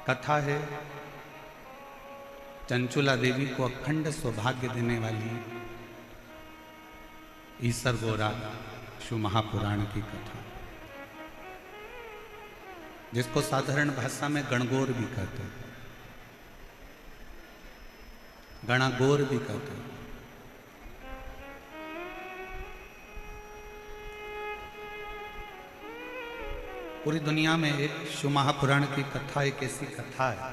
कथा है चंचुला देवी को अखंड सौभाग्य देने वाली ईसर गोरा शिव महापुराण की कथा, जिसको साधारण भाषा में गणगौर भी कहते हैं, गणागौर भी कहते हैं। पूरी दुनिया में एक शिव महापुराण की कथा एक ऐसी कथा है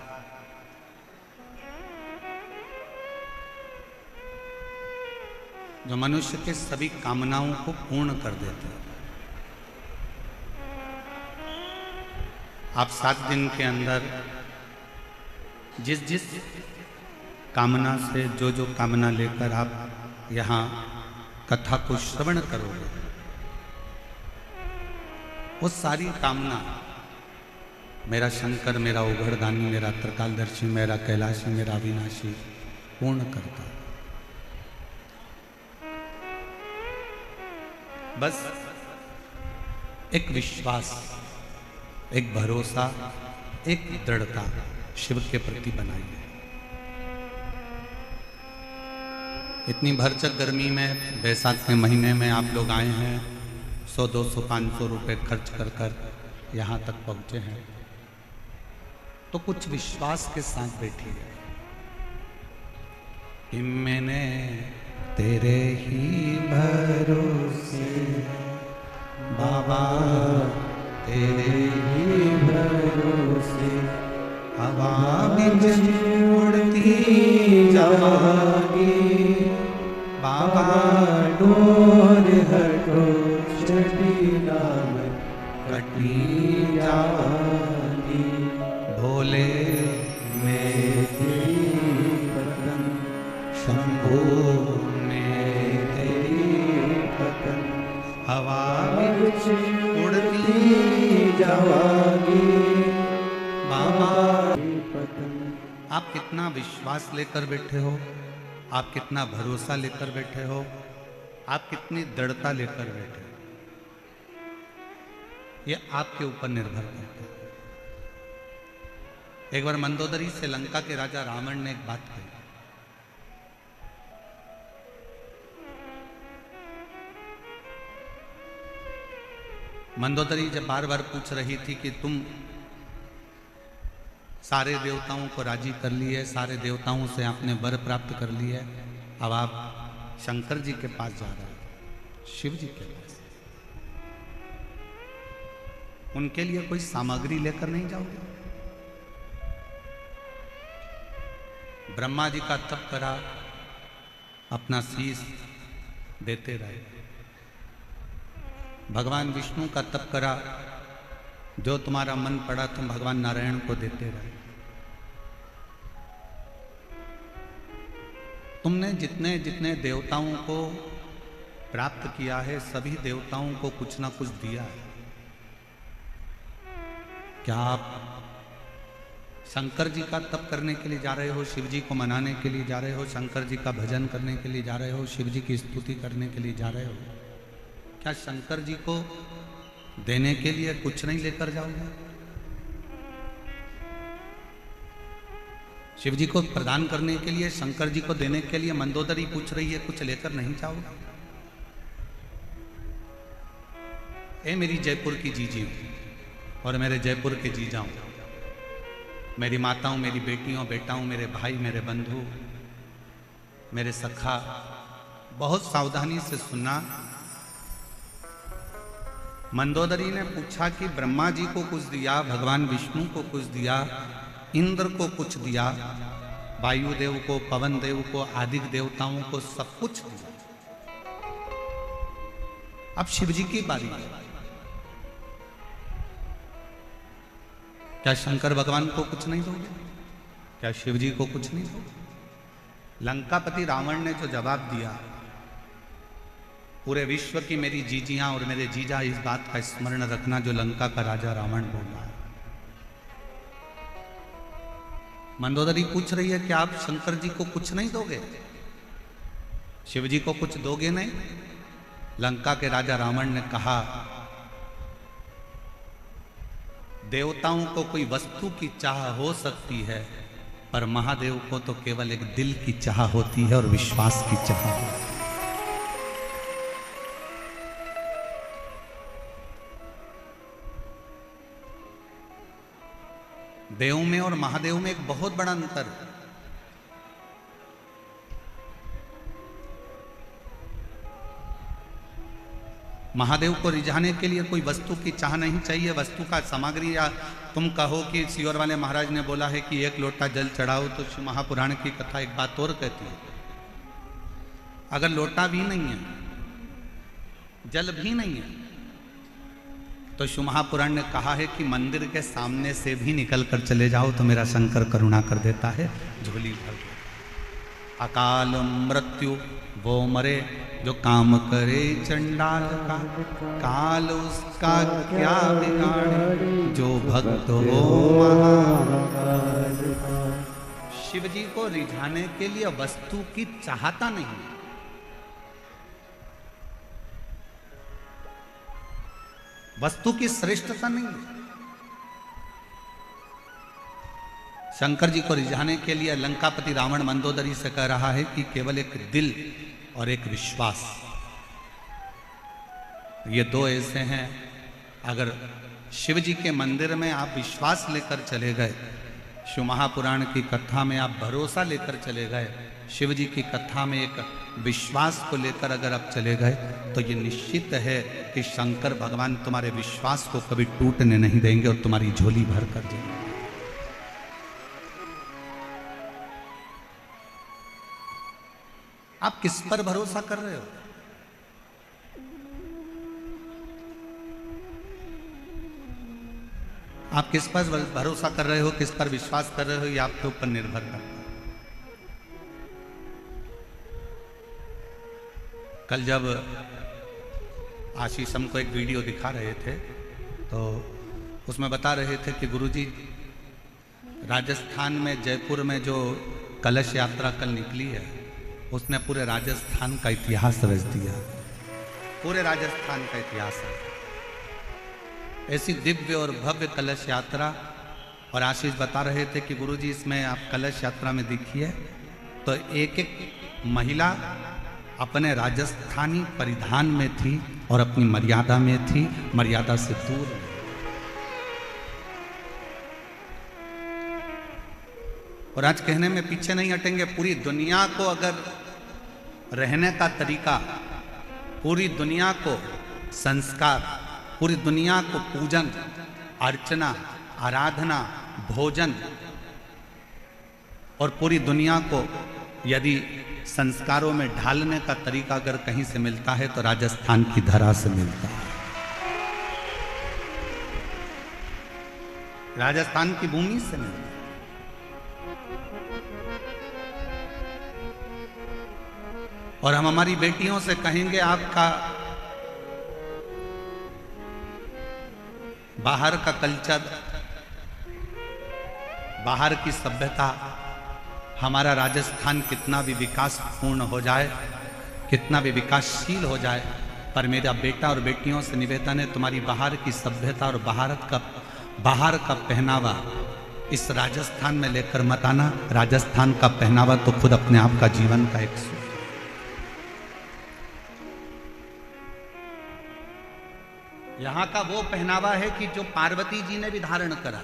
जो मनुष्य के सभी कामनाओं को पूर्ण कर देते हैं। आप 7 दिन के अंदर जिस जिस कामना से जो कामना लेकर आप यहाँ कथा को श्रवण करोगे, वो सारी कामना मेरा शंकर, मेरा उघड़दानी, मेरा त्रिकालदर्शी, मेरा कैलाशी, मेरा अविनाशी पूर्ण करता है। बस एक विश्वास, एक भरोसा, एक दृढ़ता शिव के प्रति बनाइए। इतनी भरचक गर्मी में, बैसाख के महीने में आप लोग आए हैं, 100, 200, 500 रुपए खर्च कर कर यहाँ तक पहुँचे हैं, तो कुछ विश्वास के साथ बैठिए कि मैंने तेरे ही भरोसे बाबा, तेरे ही भरोसे हवा बिन उड़ती जागी बाबा, डोर हटो नाम कटी जानी, भोले में तेरी पतन, शंभो में तेरी पतन, हवा बिच उड़ती जावागी बाबा पतन। आप कितना विश्वास लेकर बैठे हो, आप कितना भरोसा लेकर बैठे हो, आप कितनी दृढ़ता लेकर बैठे हो, ये आपके ऊपर निर्भर करता है। एक बार मंदोदरी से लंका के राजा रावण ने एक बात कही, मंदोदरी जब बार बार पूछ रही थी कि तुम सारे देवताओं को राजी कर लिए, सारे देवताओं से आपने वर प्राप्त कर लिए, अब आप शंकर जी के पास जा रहे हो, शिव जी के पास, उनके लिए कोई सामग्री लेकर नहीं जाओगे? ब्रह्मा जी का तप करा, अपना शीश देते रहे। भगवान विष्णु का तप करा, जो तुम्हारा मन पड़ा तुम भगवान नारायण को देते रहे। तुमने जितने जितने देवताओं को प्राप्त किया है, सभी देवताओं को कुछ ना कुछ दिया है। क्या आप शंकर जी का तप करने के लिए जा रहे हो, शिव जी को मनाने के लिए जा रहे हो, शंकर जी का भजन करने के लिए जा रहे हो, शिव जी की स्तुति करने के लिए जा रहे हो? क्या शंकर जी को देने के लिए कुछ नहीं लेकर जाओगे? शिव जी को प्रदान करने के लिए, शंकर जी को देने के लिए मंदोदरी पूछ रही है, कुछ लेकर नहीं जाओगे? ए मेरी जयपुर की जीजी और मेरे जयपुर के जीजाओं, मेरी माताओं, मेरी बेटियों, बेटाओं, मेरे भाई, मेरे बंधु, मेरे सखा, बहुत सावधानी से सुनना। मंदोदरी ने पूछा कि ब्रह्मा जी को कुछ दिया, भगवान विष्णु को कुछ दिया, इंद्र को कुछ दिया, वायुदेव को, पवन देव को, आदि देवताओं को सब कुछ दिया। अब शिव जी की बारी है। क्या शंकर भगवान को कुछ नहीं दोगे? क्या शिव जी को कुछ नहीं दोगे? लंकापति रावण ने जो जवाब दिया, पूरे विश्व की मेरी जीजियां और मेरे जीजा इस बात का स्मरण रखना जो लंका का राजा रावण बोल रहा है। मंदोदरी पूछ रही है कि आप शंकर जी को कुछ नहीं दोगे, शिव जी को कुछ दोगे नहीं? लंका के राजा रावण ने कहा, देवताओं को कोई वस्तु की चाह हो सकती है, पर महादेव को तो केवल एक दिल की चाह होती है और विश्वास की चाह होती है। देव में और महादेव में एक बहुत बड़ा अंतर है। महादेव को रिझाने के लिए कोई वस्तु की चाह नहीं चाहिए, वस्तु का सामग्री, या तुम कहो कि सियोर वाले महाराज ने बोला है कि एक लोटा जल चढ़ाओ, तो शिव महापुराण की कथा एक बात और कहती है, अगर लोटा भी नहीं है, जल भी नहीं है, तो शिव महापुराण ने कहा है कि मंदिर के सामने से भी निकल कर चले जाओ तो मेरा शंकर करुणा कर देता है, झोली भर। अकाल मृत्यु वो मरे जो काम करे चंडाल का, काल उसका क्या बिगाड़े जो भक्त हो महाकाल का। शिव जी को रिझाने के लिए वस्तु की चाहता नहीं, वस्तु की श्रेष्ठता नहीं है। शंकर जी को रिझाने के लिए लंकापति रावण मंदोदरी से कह रहा है कि केवल एक दिल और एक विश्वास, ये दो ऐसे हैं। अगर शिव जी के मंदिर में आप विश्वास लेकर चले गए, शिव महापुराण की कथा में आप भरोसा लेकर चले गए, शिव जी की कथा में एक विश्वास को लेकर अगर आप चले गए, तो ये निश्चित है कि शंकर भगवान तुम्हारे विश्वास को कभी टूटने नहीं देंगे और तुम्हारी झोली भर कर देंगे। आप किस पर भरोसा कर रहे हो? आप किस पर भरोसा कर रहे हो, किस पर विश्वास कर रहे हो, ये आपके ऊपर निर्भर करता है। कल जब आशीष हमको एक वीडियो दिखा रहे थे, तो उसमें बता रहे थे कि गुरुजी राजस्थान में जयपुर में जो कलश यात्रा कल निकली है, उसने पूरे राजस्थान का इतिहास रच दिया, पूरे राजस्थान का इतिहास है। ऐसी दिव्य और भव्य कलश यात्रा। और आशीष बता रहे थे कि गुरुजी इसमें आप कलश यात्रा में देखिए तो एक एक महिला अपने राजस्थानी परिधान में थी और अपनी मर्यादा में थी, मर्यादा से दूर। और आज कहने में पीछे नहीं हटेंगे, पूरी दुनिया को अगर रहने का तरीका, पूरी दुनिया को संस्कार, पूरी दुनिया को पूजन अर्चना आराधना भोजन, और पूरी दुनिया को यदि संस्कारों में ढालने का तरीका अगर कहीं से मिलता है तो राजस्थान की धरा से मिलता है, राजस्थान की भूमि से मिलता है। और हम हमारी बेटियों से कहेंगे आपका बाहर का कल्चर, बाहर की सभ्यता, हमारा राजस्थान कितना भी विकासपूर्ण हो जाए, कितना भी विकासशील हो जाए, पर मेरा बेटा और बेटियों से निवेदन है, तुम्हारी बाहर की सभ्यता और बाहर का पहनावा इस राजस्थान में लेकर मत आना। राजस्थान का पहनावा तो खुद अपने आप का जीवन का एक सुख। यहां का वो पहनावा है कि जो पार्वती जी ने भी धारण करा,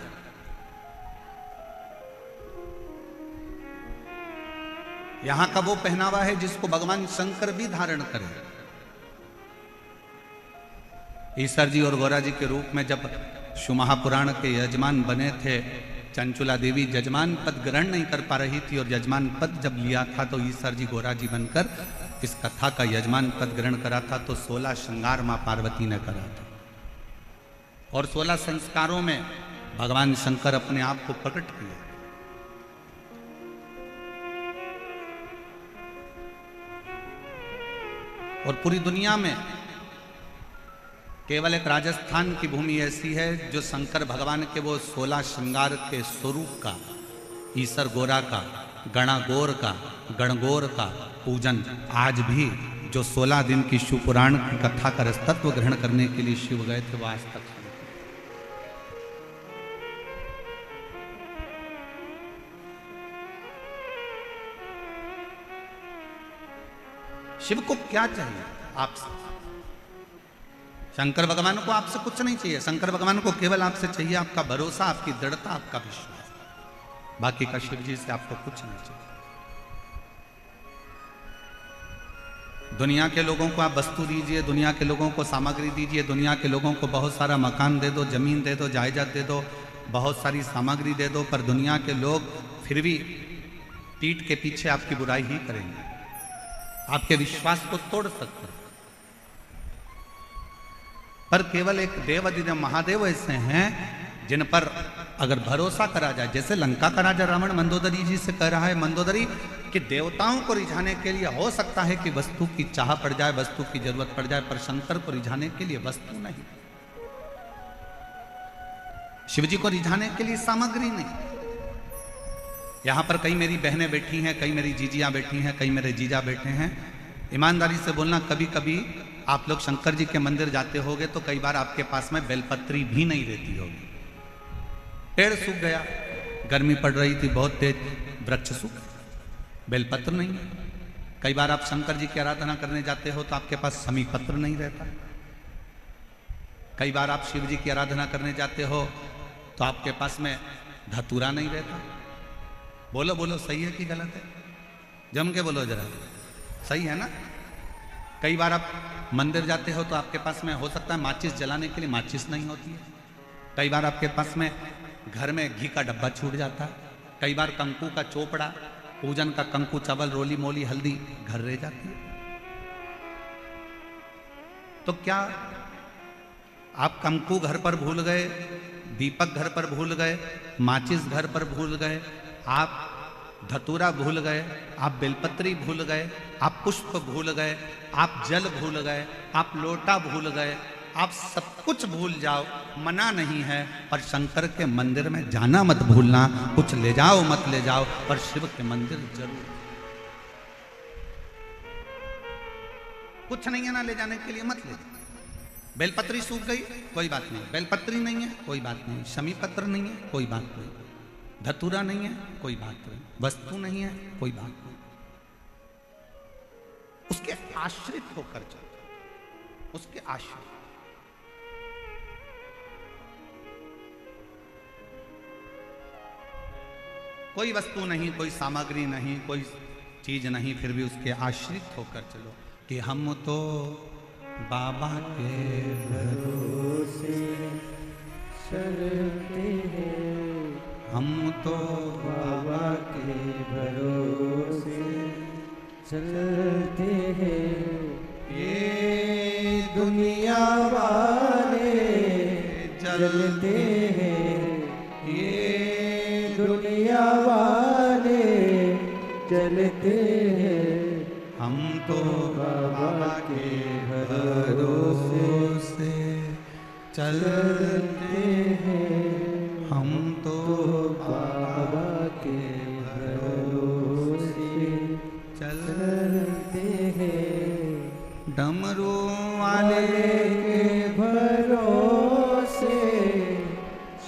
यहां का वो पहनावा है जिसको भगवान शंकर भी धारण करे। ईश्वर जी और गौरा जी के रूप में जब शिव महापुराण के यजमान बने थे, चंचुला देवी जजमान पद ग्रहण नहीं कर पा रही थी, और यजमान पद जब लिया था तो ईश्वर जी गौरा जी बनकर इस कथा का यजमान पद ग्रहण करा था। तो 16 श्रृंगार मां पार्वती ने करा था, और 16 संस्कारों में भगवान शंकर अपने आप को प्रकट किए। और पूरी दुनिया में केवल एक राजस्थान की भूमि ऐसी है जो शंकर भगवान के वो 16 श्रृंगार के स्वरूप का, ईसर गोरा का, गणागोर का, गणगोर का पूजन आज भी, जो 16 दिन की शिव पुराण की कथा का रसतत्व ग्रहण करने के लिए शिव गए थे, वो आज तक। शिव को क्या चाहिए आपसे? शंकर भगवान को आपसे कुछ नहीं चाहिए। शंकर भगवान को केवल आपसे चाहिए आपका भरोसा, आपकी दृढ़ता, आपका विश्वास। बाकी का शिव जी से आपको कुछ नहीं चाहिए। दुनिया के लोगों को आप वस्तु दीजिए, दुनिया के लोगों को सामग्री दीजिए, दुनिया के लोगों को बहुत सारा मकान दे दो, जमीन दे दो, जायदाद दे दो, बहुत सारी सामग्री दे दो, पर दुनिया के लोग फिर भी पीठ के पीछे आपकी बुराई ही करेंगे, आपके विश्वास को तोड़ सकते हैं। पर केवल एक देव अधिदेव महादेव ऐसे हैं जिन पर अगर भरोसा करा जाए, जैसे लंका का राजा रावण मंदोदरी जी से कह रहा है, मंदोदरी कि देवताओं को रिझाने के लिए हो सकता है कि वस्तु की चाह पड़ जाए, वस्तु की जरूरत पड़ जाए, पर शंकर को रिझाने के लिए वस्तु नहीं, शिव जी को रिझाने के लिए सामग्री नहीं। यहां पर कई मेरी बहनें बैठी हैं, कई मेरी जीजियां बैठी हैं, कई मेरे जीजा बैठे हैं। ईमानदारी से बोलना, कभी कभी आप लोग शंकर जी के मंदिर जाते होगे तो कई बार आपके पास में बेलपत्री भी नहीं रहती होगी। पेड़ सूख गया, गर्मी पड़ रही थी बहुत तेज, वृक्ष सूख, बेलपत्र नहीं है। कई बार आप शंकर जी की आराधना करने जाते हो तो आपके पास समी पत्र नहीं रहता। कई बार आप शिव जी की आराधना करने जाते हो तो आपके पास में धतूरा नहीं रहता। बोलो बोलो, सही है कि गलत है? जम के बोलो जरा, सही है ना? कई बार आप मंदिर जाते हो तो आपके पास में हो सकता है माचिस जलाने के लिए माचिस नहीं होती है। कई बार आपके पास में घर में घी का डब्बा छूट जाता है। कई बार कंकु का चोपड़ा, पूजन का कंकु, चावल, रोली मोली, हल्दी घर रह जाती है। तो क्या आप कंकु घर पर भूल गए, दीपक घर पर भूल गए, माचिस घर पर भूल गए, आप धतूरा भूल गए, आप बेलपत्री भूल गए, आप पुष्प भूल गए, आप जल भूल गए, आप लोटा भूल गए, आप सब कुछ भूल जाओ, मना नहीं है, पर शंकर के मंदिर में जाना मत भूलना। कुछ ले जाओ मत ले जाओ, पर शिव के मंदिर जरूर। कुछ नहीं है ना ले जाने के लिए, मत ले जाओ। बेलपत्री सूख गई, कोई बात नहीं, बेलपत्री नहीं है, कोई बात नहीं, शमी पत्र नहीं है, कोई बात नहीं, धतूरा नहीं है, कोई बात नहीं, वस्तु नहीं है, कोई बात नहीं। उसके आश्रित होकर चलो, उसके आश्रित। कोई वस्तु नहीं, कोई सामग्री नहीं, कोई चीज नहीं, फिर भी उसके आश्रित होकर चलो कि हम तो बाबा के भरोसे चलते हैं, हम तो बाबा के भरोसे चलते हैं। ये दुनिया वाले जलते हैं, ये दुनिया वाले जलते हैं, हम तो बाबा के भरोसे चलते हैं, हम तो बाबा के भरोसे चलते हैं। डमरू वाले के भरोसे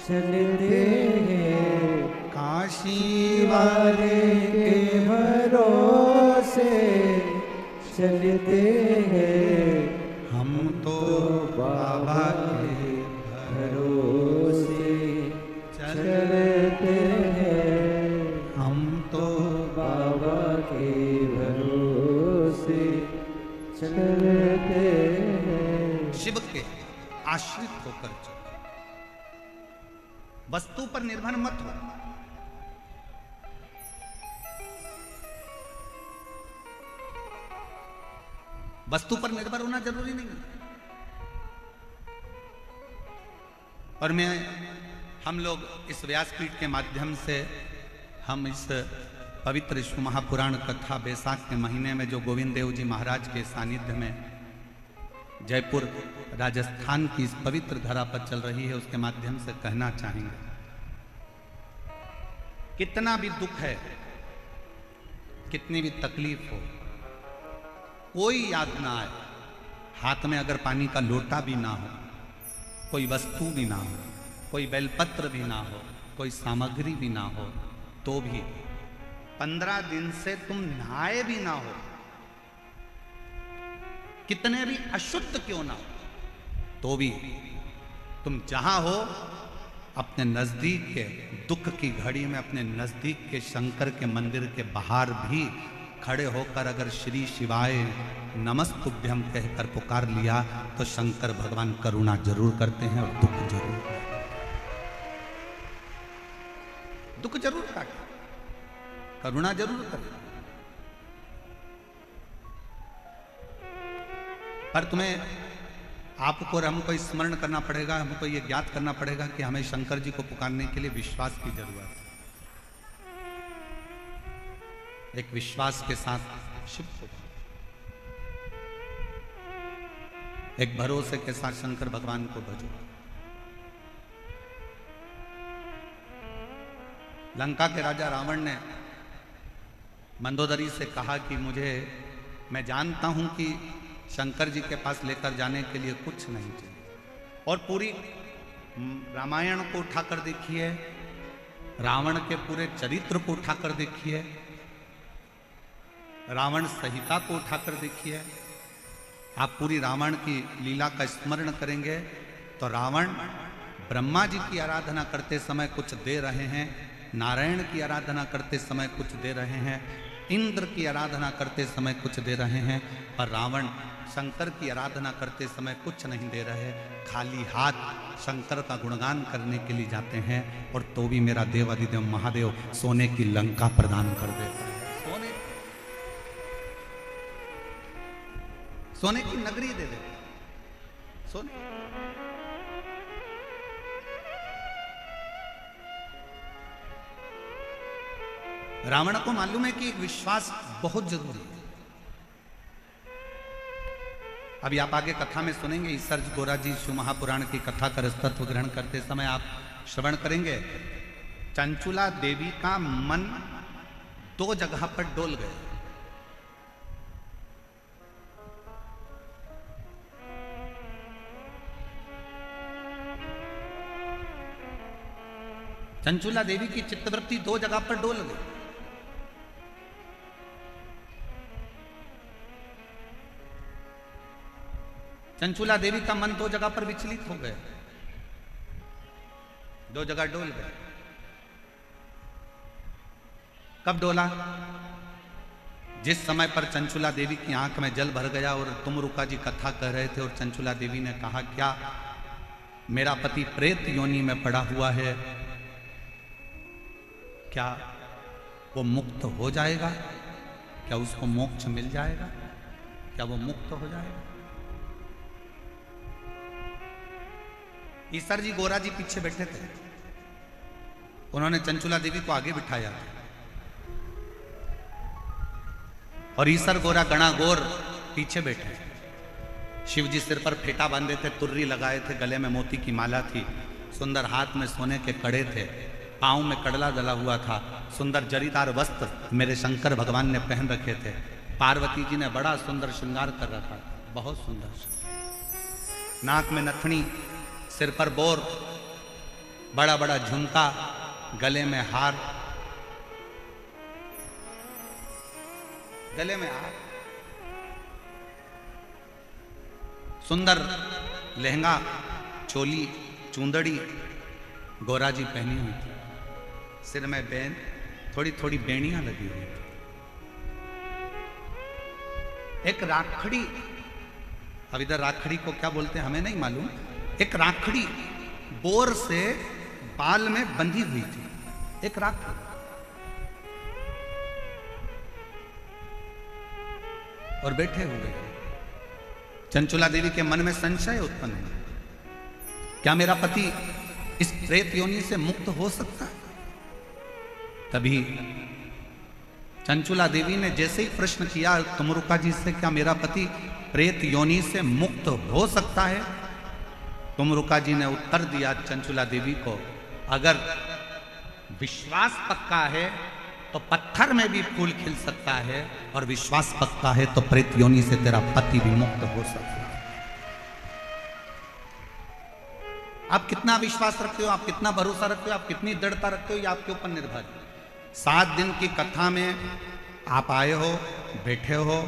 चलते हैं, काशी वाले के भरोसे चलते हैं, हम तो बाबा के भरोसे चलते हैं, हम तो बाबा के भरोसे चलते हैं। शिव के आश्रित होकर चलो, वस्तु पर निर्भर मत हो। वस्तु पर निर्भर होना जरूरी नहीं है। और हम लोग इस व्यासपीठ के माध्यम से हम इस पवित्र विष्णु महापुराण कथा बैसाख के महीने में जो गोविंद देव जी महाराज के सानिध्य में जयपुर राजस्थान की इस पवित्र धरा पर चल रही है, उसके माध्यम से कहना चाहेंगे, कितना भी दुख है, कितनी भी तकलीफ हो, कोई याद ना आए, हाथ में अगर पानी का लोटा भी ना हो, कोई वस्तु भी ना हो, कोई बेलपत्र भी ना हो, कोई सामग्री भी ना हो, तो भी 15 दिन से तुम नहाए भी ना हो, कितने भी अशुद्ध क्यों ना हो, तो भी तुम जहां हो अपने नजदीक के दुख की घड़ी में अपने नजदीक के शंकर के मंदिर के बाहर भी खड़े होकर अगर श्री शिवाय नमस्तुभ्यम कहकर पुकार लिया तो शंकर भगवान करुणा जरूर करते हैं और दुख जरूर, दुख जरूर काटे, करुणा जरूर करते। पर तुम्हें, आपको और हमको स्मरण करना पड़ेगा, हमको ये ज्ञात करना पड़ेगा कि हमें शंकर जी को पुकारने के लिए विश्वास की जरूरत है। एक विश्वास के साथ शिव को, एक भरोसे के साथ शंकर भगवान को भजो। लंका के राजा रावण ने मंदोदरी से कहा कि मैं जानता हूं कि शंकर जी के पास लेकर जाने के लिए कुछ नहीं चाहिए, और पूरी रामायण को उठाकर देखिए, रावण के पूरे चरित्र को उठाकर देखिए, रावण संहिता को उठाकर देखिए, आप पूरी रावण की लीला का स्मरण करेंगे तो रावण ब्रह्मा जी की आराधना करते समय कुछ दे रहे हैं, नारायण की आराधना करते समय कुछ दे रहे हैं, इंद्र की आराधना करते समय कुछ दे रहे हैं, पर रावण शंकर की आराधना करते समय कुछ नहीं दे रहे, खाली हाथ शंकर का गुणगान करने के लिए जाते हैं, और तो भी मेरा देवाधिदेव महादेव सोने की लंका प्रदान कर देता है। सोने की नगरी दे देते, सोने। रावण को मालूम है कि विश्वास बहुत जरूरी है। अभी आप आगे कथा में सुनेंगे, ईसर गोरा जी शिव महापुराण की कथा का रसतत्व ग्रहण करते समय आप श्रवण करेंगे, चंचुला देवी का मन 2 जगह पर डोल गए। चंचुला देवी की चित्तवृत्ति 2 जगह पर डोल गई। चंचुला देवी का मन 2 जगह पर विचलित हो गया, 2 जगह डोल गए। कब डोला? जिस समय पर चंचुला देवी की आंख में जल भर गया और तुमरुका जी कथा कह रहे थे, और चंचुला देवी ने कहा, क्या मेरा पति प्रेत योनि में पड़ा हुआ है, क्या वो मुक्त हो जाएगा? क्या उसको मोक्ष मिल जाएगा? क्या वो मुक्त हो जाएगा? ईसर जी गोरा जी पीछे बैठे थे, उन्होंने चंचुला देवी को आगे बिठाया और ईसर गोरा गणा गोर पीछे बैठे। शिव जी सिर पर फेटा बांधे थे, तुर्री लगाए थे, गले में मोती की माला थी, सुंदर हाथ में सोने के कड़े थे, पांव में कड़ला डला हुआ था, सुंदर जरीदार वस्त्र मेरे शंकर भगवान ने पहन रखे थे। पार्वती जी ने बड़ा सुंदर श्रृंगार कर रखा, बहुत सुंदर, नाक में नथनी, सिर पर बोर, बड़ा बड़ा झुमका, गले में हार, गले में हार, सुंदर लहंगा, चोली, चूंदड़ी गोरा जी पहनी हुई थी, सिर में बैन, थोड़ी थोड़ी बेड़ियां लगी हुई थी। एक राखड़ी, अब इधर राखड़ी को क्या बोलते हैं हमें नहीं मालूम, एक राखड़ी बोर से बाल में बंधी हुई थी, एक राखड़ी। और बैठे हुए चंचुला देवी के मन में संशय उत्पन्न हुआ, क्या मेरा पति इस प्रेत योनि से मुक्त हो सकता है? तभी चंचुला देवी ने जैसे ही प्रश्न किया तुमरुका जी से, क्या मेरा पति प्रेत योनि से मुक्त हो सकता है? तुमरुका जी ने उत्तर दिया चंचुला देवी को, अगर विश्वास पक्का है तो पत्थर में भी फूल खिल सकता है, और विश्वास पक्का है तो प्रेत योनि से तेरा पति भी मुक्त हो सकता है। आप कितना विश्वास रखते हो, आप कितना भरोसा रखते हो, आप कितनी दृढ़ता रखते हो, ये आपके ऊपर निर्भर है। 7 दिन की कथा में आप आए हो, बैठे हो,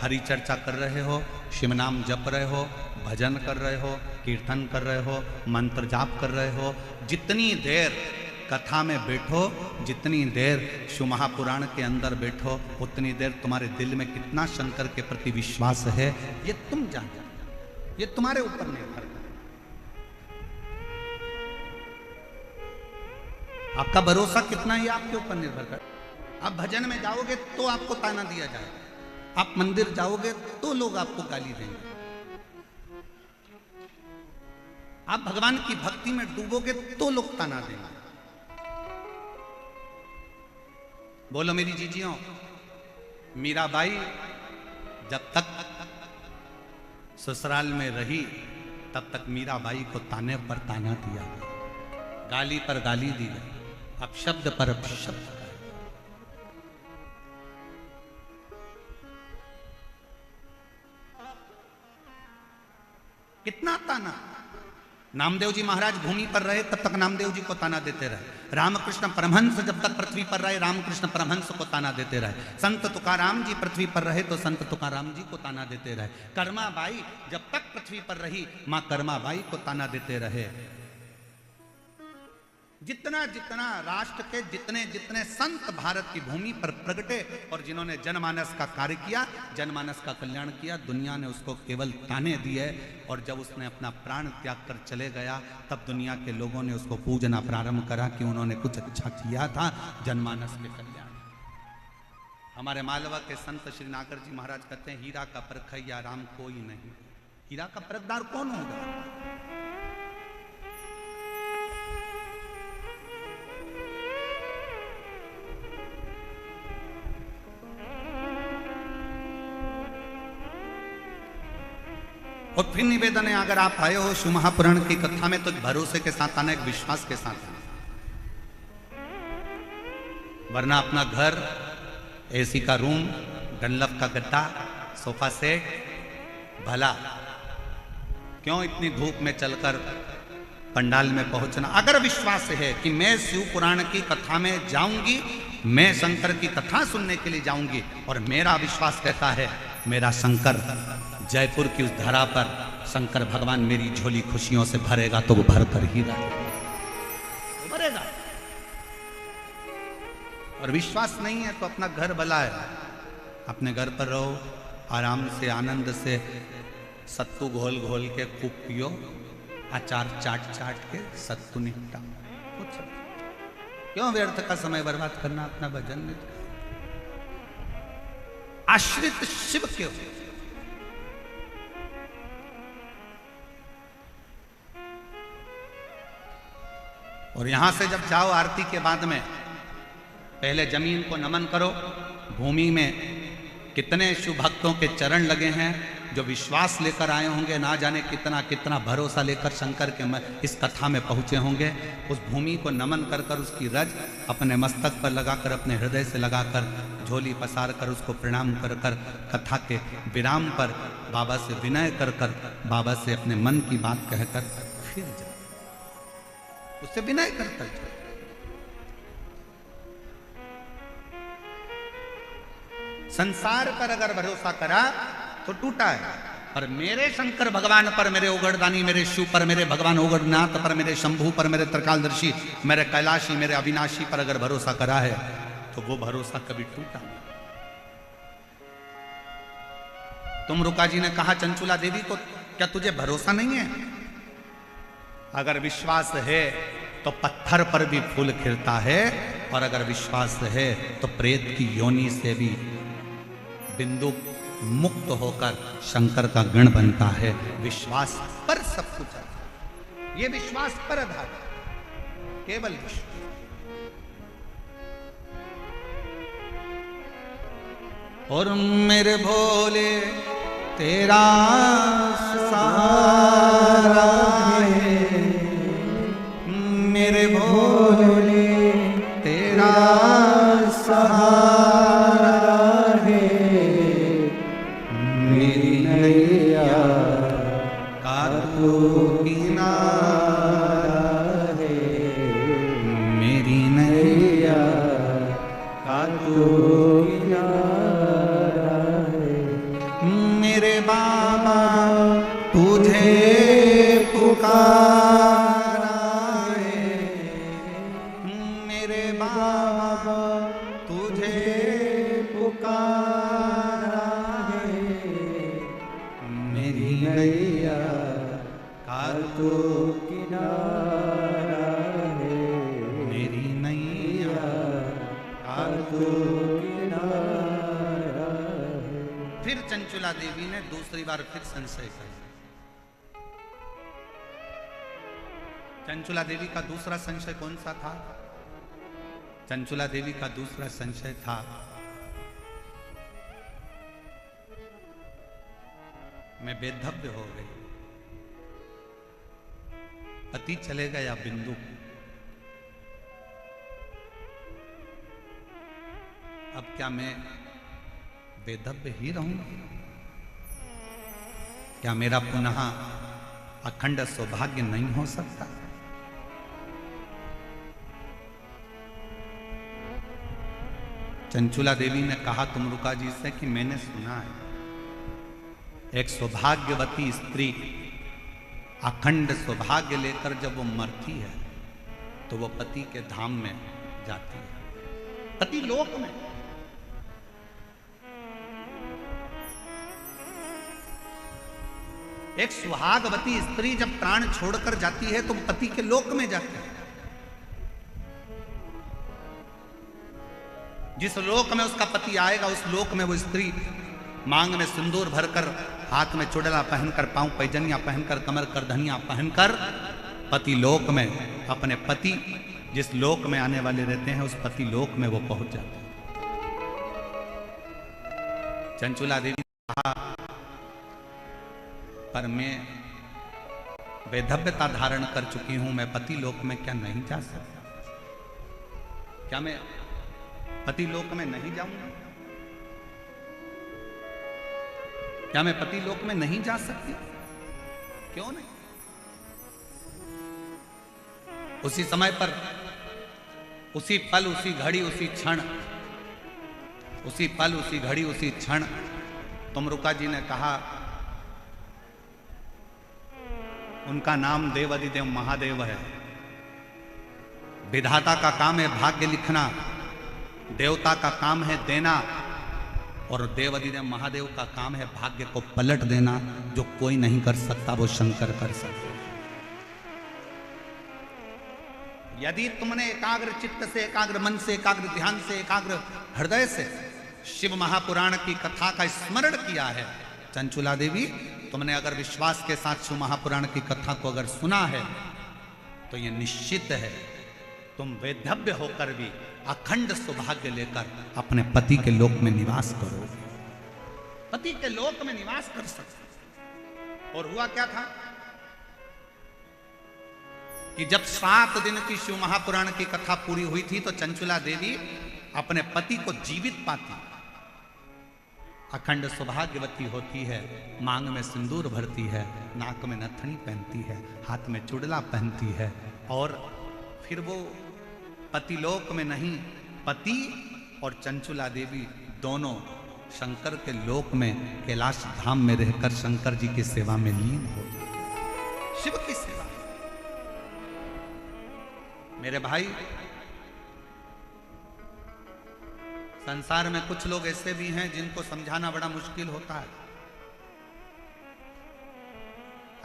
हरि चर्चा कर रहे हो, शिव नाम जप रहे हो, भजन कर रहे हो, कीर्तन कर रहे हो, मंत्र जाप कर रहे हो, जितनी देर कथा में बैठो, जितनी देर शिव महापुराण के अंदर बैठो, उतनी देर तुम्हारे दिल में कितना शंकर के प्रति विश्वास है ये तुम जानते हो, ये तुम्हारे ऊपर निर्भर है। आपका भरोसा कितना है आपके ऊपर निर्भर कर। आप भजन में जाओगे तो आपको ताना दिया जाएगा, आप मंदिर जाओगे तो लोग आपको गाली देंगे, आप भगवान की भक्ति में डूबोगे तो लोग ताना देंगे। बोलो मेरी जीजियों, मीराबाई जब तक ससुराल में रही तब तक मीराबाई को ताने पर ताना दिया गया, गाली पर गाली दी गई, अपशब्द पर अपशब्द। कितना ताना। नामदेव जी महाराज भूमि पर रहे तब तक नामदेव जी को ताना देते रहे, रामकृष्ण परमहंस जब तक पृथ्वी पर रहे रामकृष्ण परमहंस को ताना देते रहे, संत तुकाराम जी पृथ्वी पर रहे तो संत तुकाराम जी को ताना देते रहे, कर्माबाई जब तक पृथ्वी पर रही मां कर्माबाई को ताना देते रहे। जितना जितना राष्ट्र के जितने जितने संत भारत की भूमि पर प्रगटे और जिन्होंने जनमानस का कार्य किया, जनमानस का कल्याण किया, दुनिया ने उसको केवल ताने दिए। और जब उसने अपना प्राण त्याग कर चले गया तब दुनिया के लोगों ने उसको पूजना प्रारंभ करा कि उन्होंने कुछ अच्छा किया था जनमानस के कल्याण। हमारे मालवा के संत श्री नागर जी महाराज कहते हैं, हीरा का परखैया राम कोई नहीं। हीरा का परखदार कौन होगा? और फिर निवेदन है, अगर आप आए हो शिव महापुराण की कथा में तो भरोसे के साथ आना, एक विश्वास के साथ आना, वरना अपना घर, एसी का रूम, डनलप का गद्दा, सोफा सेट, भला क्यों इतनी धूप में चलकर पंडाल में पहुंचना। अगर विश्वास है कि मैं शिव पुराण की कथा में जाऊंगी, मैं शंकर की कथा सुनने के लिए जाऊंगी और मेरा विश्वास कहता है मेरा शंकर जयपुर की उस धरा पर शंकर भगवान मेरी झोली खुशियों से भरेगा तो वो भर कर ही भरेगा। और विश्वास नहीं है तो अपना घर भला है, अपने घर पर रहो, आराम से आनंद से सत्तू घोल घोल के खूब पियो, अचार चाट चाट के सत्तू निपटा। क्यों व्यर्थ का समय बर्बाद करना अपना भजन में? आश्रित शिव क्यों? और यहां से जब जाओ आरती के बाद में पहले जमीन को नमन करो। भूमि में कितने शिव भक्तों के चरण लगे हैं जो विश्वास लेकर आए होंगे, ना जाने कितना कितना भरोसा लेकर शंकर के इस कथा में पहुंचे होंगे। उस भूमि को नमन कर कर उसकी रज अपने मस्तक पर लगाकर, अपने हृदय से लगाकर, झोली पसार कर उसको प्रणाम कर कर, कथा के विराम पर बाबा से विनय कर कर, बाबा से अपने मन की बात कहकर फिर जाओ, उससे विनय करता है। संसार पर अगर भरोसा करा तो टूटा है, और मेरे शंकर भगवान पर, मेरे उगड़दानी, मेरे शिव पर, मेरे भगवान उगड़नाथ पर, मेरे शंभू पर, मेरे त्रिकालदर्शी, मेरे कैलाशी, मेरे अविनाशी पर अगर भरोसा करा है तो वो भरोसा कभी टूटा नहीं। तुम रुका जी ने कहा चंचुला देवी को, क्या तुझे भरोसा नहीं है? अगर विश्वास है तो पत्थर पर भी फूल खिलता है, और अगर विश्वास है तो प्रेत की योनि से भी बिंदु मुक्त होकर शंकर का गण बनता है। विश्वास पर सब कुछ है, ये विश्वास पर आधार, केवल विश्वास। और मेरे भोले तेरा सहारा है, मेरे भोले तेरा सहारा है, मेरी नैया का तू किनारा है, मेरी नैया का तू किनारा है, मेरे बाबा बाबा तुझे पुकारा है, मेरी नैया का तू किनारा है, मेरी नैया का तू किनारा है। फिर चंचुला देवी ने दूसरी बार फिर संशय किया। चंचुला देवी का दूसरा संशय कौन सा था? चंचुला देवी का दूसरा संशय था, मैं बेधव्य हो गई, पति चले गया बिंदु, अब क्या मैं बेधव्य ही रहूंगी? क्या मेरा पुनः अखंड सौभाग्य नहीं हो सकता? चंचुला देवी ने कहा तुमरुका जी से कि मैंने सुना है एक सौभाग्यवती स्त्री अखंड सौभाग्य लेकर जब वो मरती है तो वो पति के धाम में जाती है, पति लोक में। एक सुहागवती स्त्री जब प्राण छोड़कर जाती है तो पति के लोक में जाती है। जिस लोक में उसका पति आएगा उस लोक में वो स्त्री मांग में सिंदूर भरकर, हाथ में चुड़ला पहनकर, पांव पैजनिया पहनकर, कमर कर धनिया पहनकर पति लोक में अपने पति जिस लोक में आने वाले रहते हैं उस पति लोक में वो पहुंच जाते हैं। चंचुला देवी ने कहा पर मैं वैधव्यता धारण कर चुकी हूं, मैं पति लोक में क्या नहीं जा सकता? क्या मैं पति लोक में नहीं जाऊंगा? क्या मैं पति लोक में नहीं जा सकती? क्यों नहीं? उसी समय पर, उसी पल, उसी घड़ी, उसी क्षण, उसी पल, उसी घड़ी, उसी क्षण तुमरुका जी ने कहा, उनका नाम देवाधिदेव महादेव है। विधाता का काम है भाग्य लिखना, देवता का काम है देना, और देवाधिदेव महादेव का काम है भाग्य को पलट देना। जो कोई नहीं कर सकता वो शंकर कर सकते। यदि तुमने एकाग्र चित्त से, एकाग्र मन से, एकाग्र ध्यान से, एकाग्र हृदय से शिव महापुराण की कथा का स्मरण किया है, चंचुला देवी तुमने अगर विश्वास के साथ शिव महापुराण की कथा को अगर सुना है तो यह निश्चित है तुम वैधव्य होकर भी अखंड सौभाग्य लेकर अपने पति के लोक में निवास करोगे, पति के लोक में निवास कर सकते। और हुआ क्या था कि जब 7 दिन की शिव महापुराण की कथा पूरी हुई थी तो चंचुला देवी अपने पति को जीवित पाती, अखंड सौभाग्यवती होती है, मांग में सिंदूर भरती है, नाक में नथनी पहनती है, हाथ में चुड़ला पहनती है, और फिर वो पतिलोक में नहीं, पति और चंचुला देवी दोनों शंकर के लोक में कैलाश धाम में रहकर शंकर जी की सेवा में लीन हो गए, शिव की सेवा। मेरे भाई, संसार में कुछ लोग ऐसे भी हैं जिनको समझाना बड़ा मुश्किल होता है।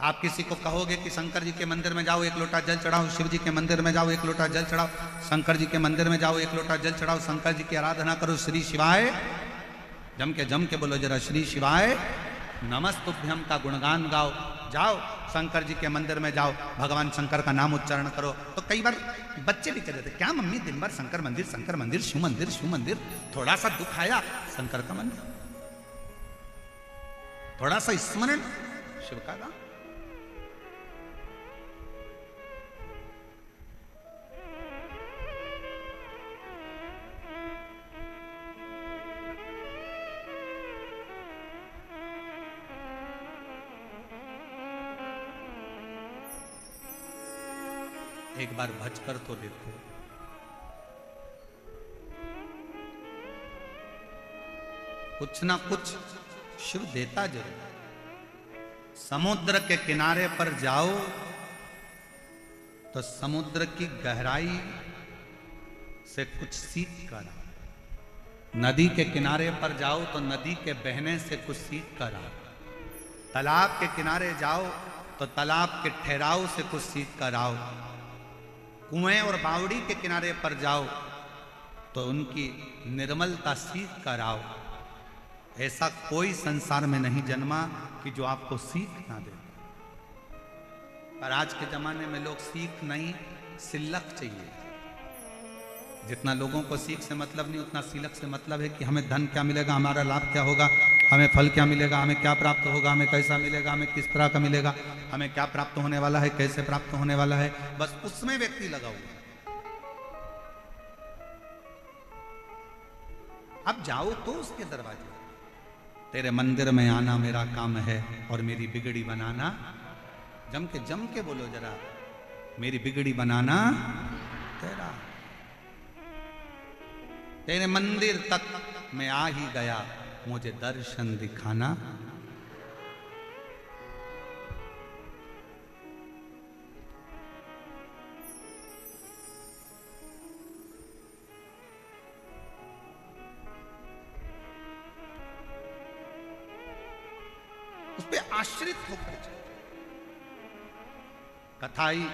आप किसी को कहोगे कि शंकर जी के मंदिर में जाओ, 1 लोटा जल चढ़ाओ, शिव जी के मंदिर में जाओ, 1 लोटा जल चढ़ाओ, शंकर जी के मंदिर में जाओ, 1 लोटा जल चढ़ाओ, शंकर जी की आराधना करो, श्री शिवाय जम के बोलो जरा, श्री शिवाय नमस्तुभ्यम का गुणगान गाओ, जाओ शंकर जी के मंदिर में जाओ, भगवान शंकर का नाम उच्चारण करो। तो कई बार बच्चे भी कह देते, क्या मम्मी दिन भर शंकर मंदिर, शंकर मंदिर, शिव मंदिर, शिव मंदिर, थोड़ा सा दुख आया शंकर का मंदिर, थोड़ा सा स्मरण शिव का गान। एक बार भज कर तो देखो, कुछ ना कुछ शिव देता जरूर। समुद्र के किनारे पर जाओ तो समुद्र की गहराई से कुछ सीख कर आओ। नदी के किनारे पर जाओ तो नदी के बहने से कुछ सीख कर आओ। तालाब के किनारे जाओ तो तालाब के ठहराव से कुछ सीख कर आओ। कुएं और बावड़ी के किनारे पर जाओ तो उनकी निर्मलता सीख कर आओ। ऐसा कोई संसार में नहीं जन्मा कि जो आपको सीख ना दे। पर आज के जमाने में लोग सीख नहीं, सिलक चाहिए। जितना लोगों को सीख से मतलब नहीं, उतना सिलक से मतलब है कि हमें धन क्या मिलेगा, हमारा लाभ क्या होगा, हमें फल क्या मिलेगा, हमें क्या प्राप्त होगा, हमें कैसा मिलेगा, हमें किस तरह का मिलेगा, हमें क्या प्राप्त होने वाला है, कैसे प्राप्त होने वाला है, बस उसमें व्यक्ति लगा हुआ। अब जाओ तो उसके दरवाजे, तेरे मंदिर में आना मेरा काम है और मेरी बिगड़ी बनाना। जम के बोलो जरा, मेरी बिगड़ी बनाना तेरा। तेरे मंदिर तक मैं आ ही गया, मुझे दर्शन दिखाना। उस पे आश्रित होकर चले। कथाई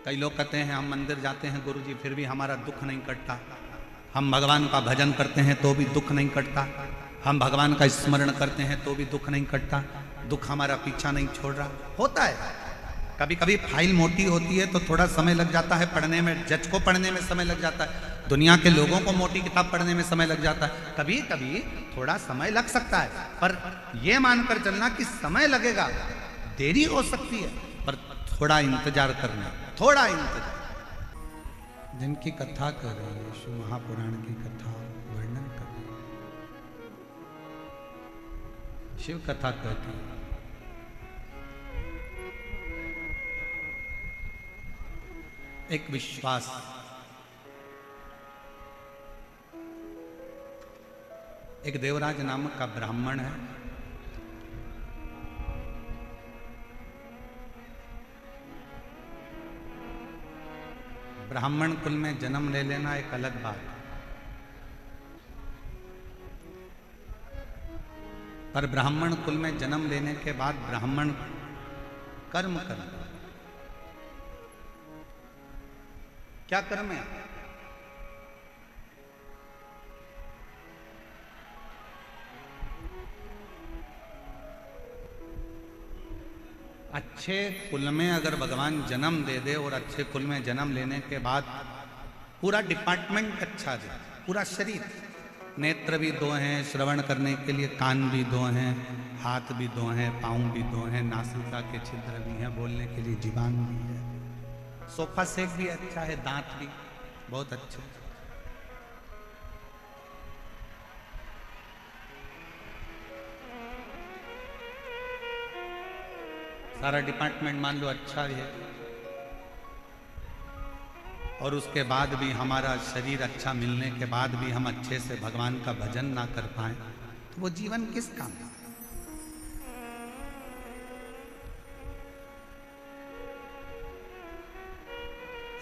कई लोग कहते हैं हम मंदिर जाते हैं गुरुजी फिर भी हमारा दुख नहीं कटता, हम भगवान का भजन करते हैं तो भी दुख नहीं कटता, हम भगवान का स्मरण करते हैं तो भी दुख नहीं कटता, दुख हमारा पीछा नहीं छोड़ रहा। होता है, कभी कभी फाइल मोटी होती है तो थोड़ा समय लग जाता है पढ़ने में, जज को पढ़ने में समय लग जाता है, दुनिया के लोगों को मोटी किताब पढ़ने में समय लग जाता है, कभी कभी थोड़ा समय लग सकता है। पर यह मानकर चलना कि समय लगेगा, देरी हो सकती है, पर थोड़ा इंतजार करना, थोड़ा इंतजार। जिनकी कथा कर रहे हैं, शिव महापुराण की कथा वर्णन कर रहे हैं, शिव कथा कहती है एक विश्वास, एक देवराज नामक का ब्राह्मण है। ब्राह्मण कुल में जन्म ले लेना एक अलग बात है, पर ब्राह्मण कुल में जन्म लेने के बाद ब्राह्मण कर्म करना। क्या कर्म है? अच्छे कुल में अगर भगवान जन्म दे दे और अच्छे कुल में जन्म लेने के बाद पूरा डिपार्टमेंट अच्छा दे, पूरा शरीर, नेत्र भी दो हैं श्रवण करने के लिए, कान भी दो हैं, हाथ भी दो हैं, पाँव भी दो हैं, नासिका के छिद्र भी हैं, बोलने के लिए जीवान भी है, सोफा सेट भी अच्छा है, दांत भी बहुत अच्छे। सारा डिपार्टमेंट मान लो अच्छा है, और उसके बाद भी हमारा शरीर अच्छा मिलने के बाद भी हम अच्छे से भगवान का भजन ना कर पाए तो वो जीवन किस काम का?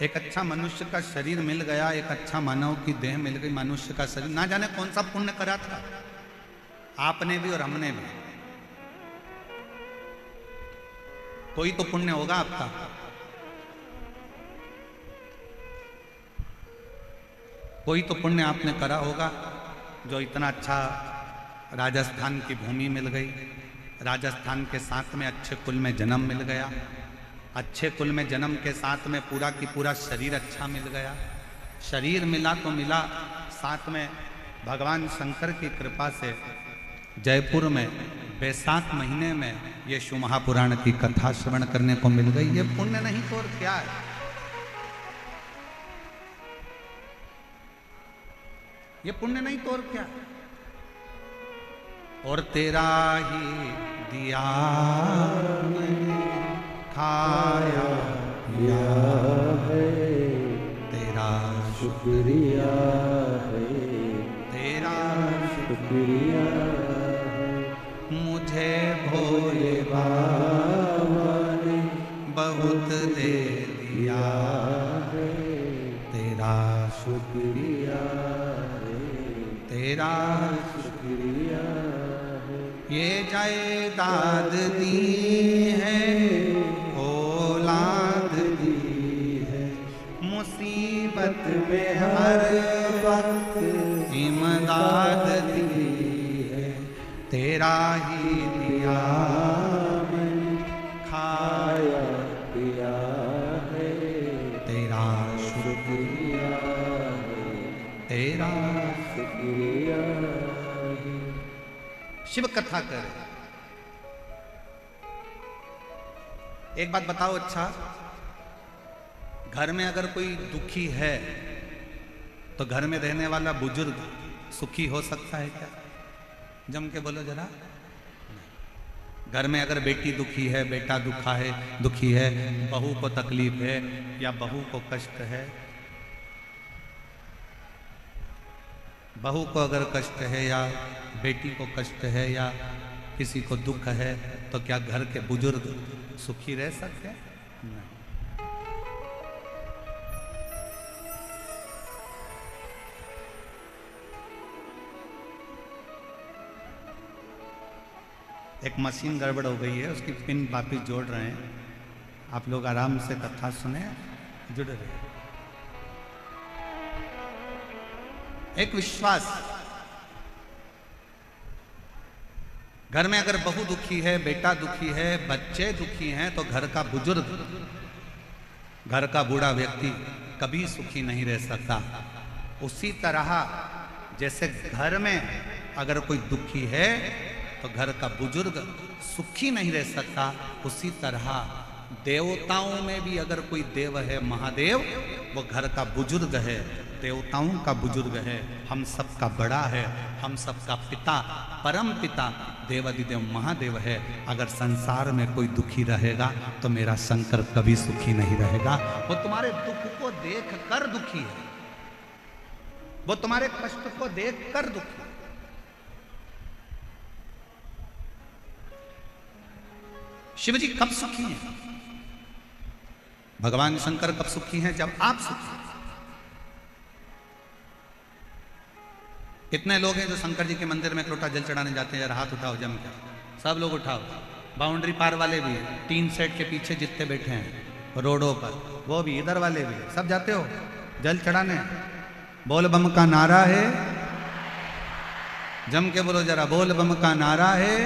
एक अच्छा मनुष्य का शरीर मिल गया, एक अच्छा मानव की देह मिल गई, मनुष्य का शरीर, ना जाने कौन सा पुण्य करा था आपने भी और हमने भी। कोई तो पुण्य होगा आपका, कोई तो पुण्य आपने करा होगा जो इतना अच्छा राजस्थान की भूमि मिल गई, राजस्थान के साथ में अच्छे कुल में जन्म मिल गया, अच्छे कुल में जन्म के साथ में पूरा की पूरा शरीर अच्छा मिल गया। शरीर मिला तो मिला, साथ में भगवान शंकर की कृपा से जयपुर में बैसाख महीने में ये शिव महापुराण की कथा श्रवण करने को मिल गई। ये पुण्य नहीं तो और क्या है? ये पुण्य नहीं तो और क्या? और तेरा ही दिया मैंने खाया पिया है, तेरा शुक्रिया है, तेरा शुक्रिया मुझे भोले बाबा ने बहुत दे जायदाद दी है, औलाद दी है, मुसीबत में हर वक्त इमदाद दी है, तेरा ही दिया मैंने खाया पिया है, तेरा शुक्रिया है, तेरा। शुक्रिया है। शिव कथा कर। एक बात बताओ, अच्छा घर में अगर कोई दुखी है तो घर में रहने वाला बुजुर्ग सुखी हो सकता है क्या? जम के बोलो जरा। घर में अगर बेटी दुखी है, बेटा दुखी है, बहू को तकलीफ है या बहू को कष्ट है, बहू को अगर कष्ट है या बेटी को कष्ट है या किसी को दुख है, तो क्या घर के बुजुर्ग सुखी रह सकते हैं? नहीं। एक मशीन गड़बड़ हो गई है, उसकी पिन वापिस जोड़ रहे हैं। आप लोग आराम से कथा सुने, जुड़े रहे। एक विश्वास, घर में अगर बहू दुखी है, बेटा दुखी है, बच्चे दुखी हैं, तो घर का बुजुर्ग, घर का बूढ़ा व्यक्ति कभी सुखी नहीं रह सकता। उसी तरह जैसे घर में अगर कोई दुखी है तो घर का बुजुर्ग सुखी नहीं रह सकता, उसी तरह देवताओं में भी अगर कोई देव है, महादेव, वो घर का बुजुर्ग है, देवताओं का बुजुर्ग है, हम सबका बड़ा है, हम सबका पिता, परम पिता देवादिदेव महादेव है। अगर संसार में कोई दुखी रहेगा तो मेरा शंकर कभी सुखी नहीं रहेगा। वो तुम्हारे दुख को देख कर दुखी है, वो तुम्हारे कष्ट को देख कर दुखी है। शिव जी कब सुखी हैं? भगवान शंकर कब सुखी हैं? जब आप सुखी हैं। कितने लोग हैं जो शंकर जी के मंदिर में एक लोटा जल चढ़ाने जाते हैं? जरा हाथ उठाओ जम के, सब लोग उठाओ। बाउंड्री पार वाले भी, टीन सेट के पीछे जितने बैठे हैं रोडों पर, वो भी, इधर वाले भी, सब जाते हो जल चढ़ाने। बोल बम का नारा है, जम के बोलो जरा, बोल बम का नारा है,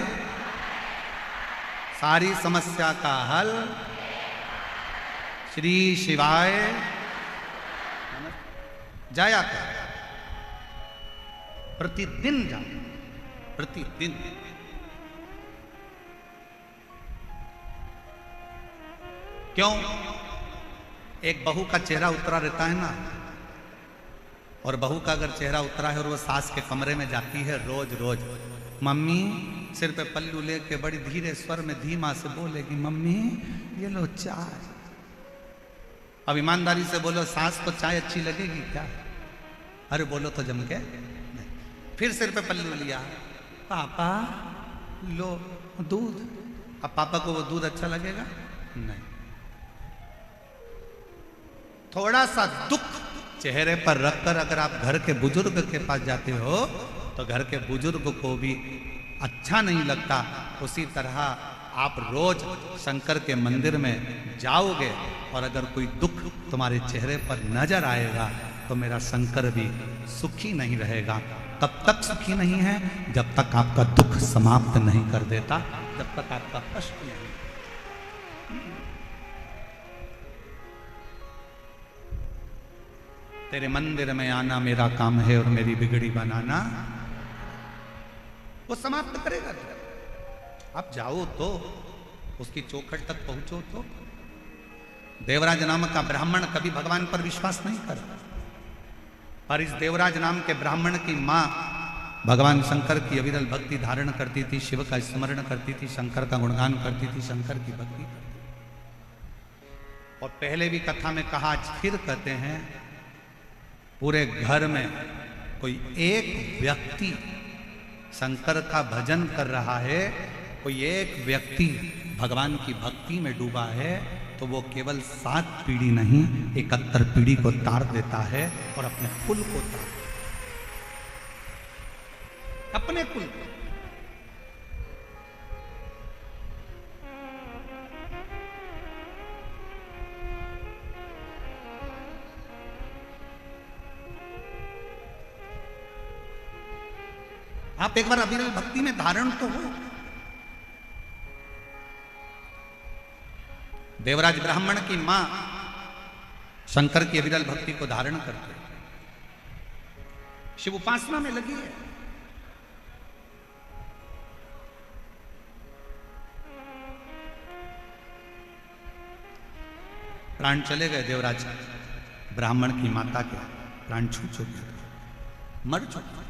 सारी समस्या का हल श्री शिवाय। जाया कर, प्रतिदिन जा, प्रतिदिन। क्यों? एक बहू का चेहरा उतरा रहता है ना, और बहू का अगर चेहरा उतरा है और वो सास के कमरे में जाती है रोज रोज, मम्मी सिर पे पल्लू लेके बड़ी धीरे स्वर में धीमा से बोलेगी, मम्मी ये लो चाय। अब ईमानदारी से बोलो, सास को चाय अच्छी लगेगी क्या? अरे बोलो तो जम के। फिर सिर पे पल्लू लिया, पापा लो दूध। अब पापा को वो दूध अच्छा लगेगा? नहीं। थोड़ा सा दुख चेहरे पर रखकर अगर आप घर के बुजुर्ग के पास जाते हो तो घर के बुजुर्ग को भी अच्छा नहीं लगता। उसी तरह आप रोज शंकर के मंदिर में जाओगे और अगर कोई दुख तुम्हारे चेहरे पर नजर आएगा तो मेरा शंकर भी सुखी नहीं रहेगा। तब तक सुखी नहीं है जब तक आपका दुख समाप्त नहीं कर देता, जब तक आपका कष्ट नहीं। तेरे मंदिर में आना मेरा काम है और मेरी बिगड़ी बनाना वो समाप्त करेगा। आप जाओ तो उसकी चौखट तक पहुंचो तो। देवराज नाम का ब्राह्मण कभी भगवान पर विश्वास नहीं करता, पर इस देवराज नाम के ब्राह्मण की मां भगवान शंकर की अविरल भक्ति धारण करती थी, शिव का स्मरण करती थी, शंकर का गुणगान करती थी, शंकर की भक्ति करती थी। और पहले भी कथा में कहा, आज फिर कहते हैं, पूरे घर में कोई एक व्यक्ति शंकर का भजन कर रहा है, कोई एक व्यक्ति भगवान की भक्ति में डूबा है, तो वो केवल 7 पीढ़ी नहीं 71 पीढ़ी को तार देता है और अपने कुल को तार, अपने कुल को। आप एक बार अविरल भक्ति में धारण तो हो। देवराज ब्राह्मण की मां शंकर की अविरल भक्ति को धारण करते, शिव उपासना में लगी है। प्राण चले गए देवराज ब्राह्मण की माता के, प्राण छूट चुके, मर चुके।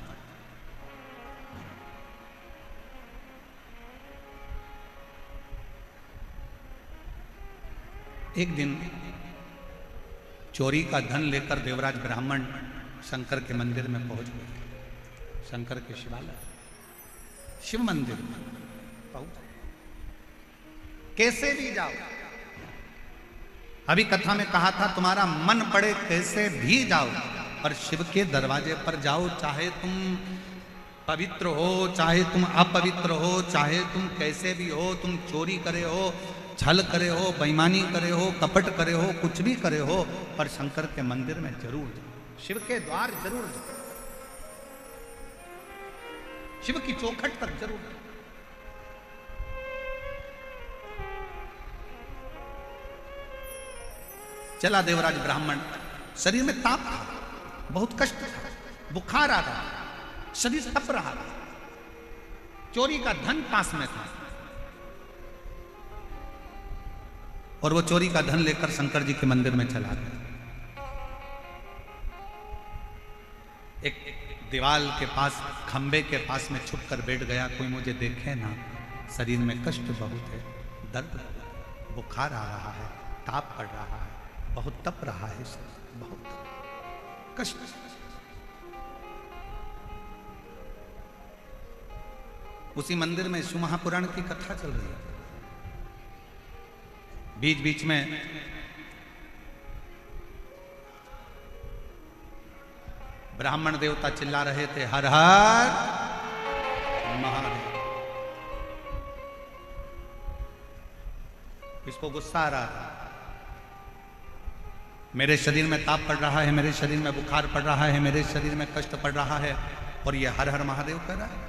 एक दिन चोरी का धन लेकर देवराज ब्राह्मण शंकर के मंदिर में पहुंच गए। शंकर के शिवालय, शिव मंदिर में पहुंच, कैसे भी जाओ। अभी कथा में कहा था तुम्हारा मन पड़े कैसे भी जाओ, पर शिव के दरवाजे पर जाओ। चाहे तुम पवित्र हो, चाहे तुम अपवित्र हो, चाहे तुम कैसे भी हो, तुम चोरी करे हो, छल करे हो, बेईमानी करे हो, कपट करे हो, कुछ भी करे हो, पर शंकर के मंदिर में जरूर जाओ, शिव के द्वार जरूर जाओ, शिव की चौखट तक जरूर जाओ। चला देवराज ब्राह्मण, शरीर में ताप था, बहुत कष्ट था, बुखार आ रहा, शरीर तप रहा था, चोरी का धन पास में था, और वो चोरी का धन लेकर शंकर जी के मंदिर में चला गया। एक दीवाल के पास, खंबे के पास में छुप कर बैठ गया, कोई मुझे देखे ना, शरीर में कष्ट बहुत है, दर्द, बुखार आ रहा है, ताप पड़ रहा है, बहुत तप रहा है, बहुत कष्ट। उसी मंदिर में शिव महापुराण की कथा चल रही है। बीच बीच में ब्राह्मण देवता चिल्ला रहे थे, हर हर महादेव। इसको गुस्सा आ रहा था, मेरे शरीर में ताप पड़ रहा है, मेरे शरीर में बुखार पड़ रहा है, मेरे शरीर में कष्ट पड़ रहा है, और ये हर हर महादेव कर रहा है।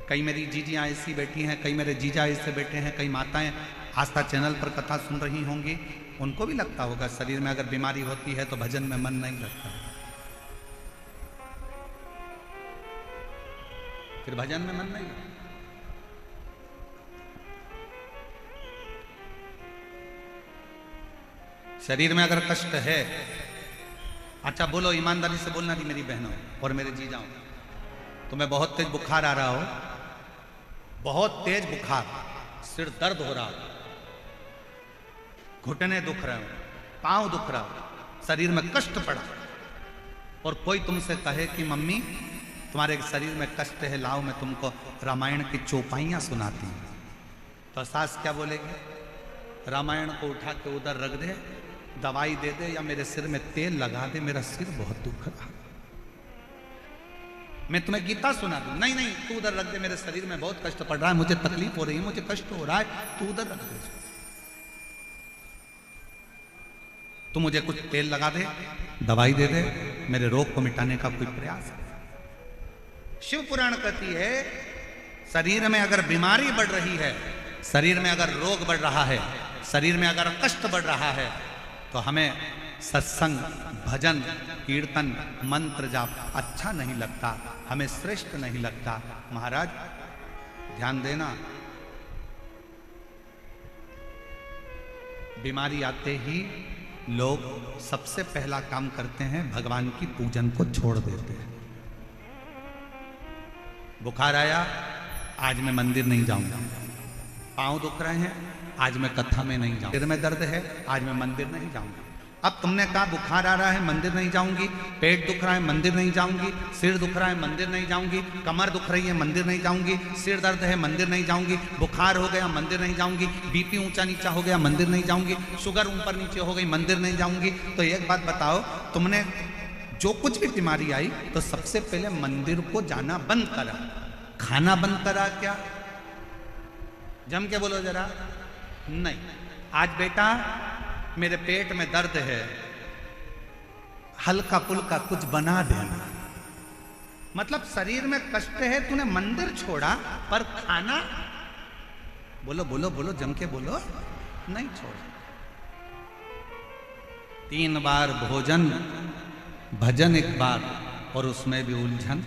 कई मेरी जीजियाँ ऐसी बैठी हैं, कई मेरे जीजा ऐसे बैठे हैं, कई माताएं आस्था चैनल पर कथा सुन रही होंगी, उनको भी लगता होगा शरीर में अगर बीमारी होती है तो भजन में मन नहीं लगता, फिर भजन में मन नहीं लगता। शरीर में अगर कष्ट है, अच्छा बोलो, ईमानदारी से बोलना, दी मेरी बहनों और मेरे जीजाओं, तुम्हें बहुत तेज बुखार आ रहा हो, बहुत तेज बुखार, सिर दर्द हो रहा हो, घुटने दुख रहे हो, पांव दुख रहा हो, शरीर में कष्ट पड़ा, और कोई तुमसे कहे कि मम्मी तुम्हारे शरीर में कष्ट है, लाओ मैं तुमको रामायण की चौपाइयां सुनाती हूं, तो सास क्या बोलेगी? रामायण को उठा के उधर रख दे, दवाई दे दे, या मेरे सिर में तेल लगा दे, मेरा सिर बहुत दुख रहा, मैं तुम्हें गीता सुना दूं। नहीं नहीं, तू उधर रख दे, मेरे शरीर में बहुत कष्ट पड़ रहा है, मुझे तकलीफ हो रही है, मुझे कष्ट हो रहा है, तू उधर रख दे, तू मुझे कुछ तेल लगा दे, दवाई दे दे, मेरे रोग को मिटाने का कोई प्रयास है। शिव पुराण कहती है, शरीर में अगर बीमारी बढ़ रही है, शरीर में अगर रोग बढ़ रहा है, शरीर में अगर कष्ट बढ़ रहा है, तो हमें सत्संग, भजन, कीर्तन, मंत्र जाप अच्छा नहीं लगता, हमें श्रेष्ठ नहीं लगता। महाराज ध्यान देना, बीमारी आते ही लोग सबसे पहला काम करते हैं, भगवान की पूजन को छोड़ देते हैं। बुखार आया, आज मैं मंदिर नहीं जाऊंगा, पांव दुख रहे हैं, आज मैं कथा में नहीं जाऊंगा, सिर में दर्द है, आज मैं मंदिर नहीं जाऊंगा। अब तुमने कहा बुखार आ रहा है, मंदिर नहीं जाऊंगी, पेट दुख रहा है, मंदिर नहीं जाऊंगी, सिर दुख रहा है, मंदिर नहीं जाऊंगी, कमर दुख रही है, मंदिर नहीं जाऊंगी, सिर दर्द है, मंदिर नहीं जाऊंगी, बुखार हो गया, मंदिर नहीं जाऊंगी, बीपी ऊंचा नीचा हो गया, मंदिर नहीं जाऊंगी, शुगर ऊपर नीचे हो गई, मंदिर नहीं जाऊंगी। तो एक बात बताओ, तुमने जो कुछ भी बीमारी आई तो सबसे पहले मंदिर को जाना बंद करा, खाना बंद करा क्या? जम के बोलो जरा। नहीं, आज बेटा मेरे पेट में दर्द है, हल्का फुल्का कुछ बना देना, मतलब शरीर में कष्ट है, तूने मंदिर छोड़ा पर खाना, बोलो बोलो बोलो, जम के बोलो, नहीं छोड़ा। 3 बार भोजन, भजन 1 बार, और उसमें भी उलझन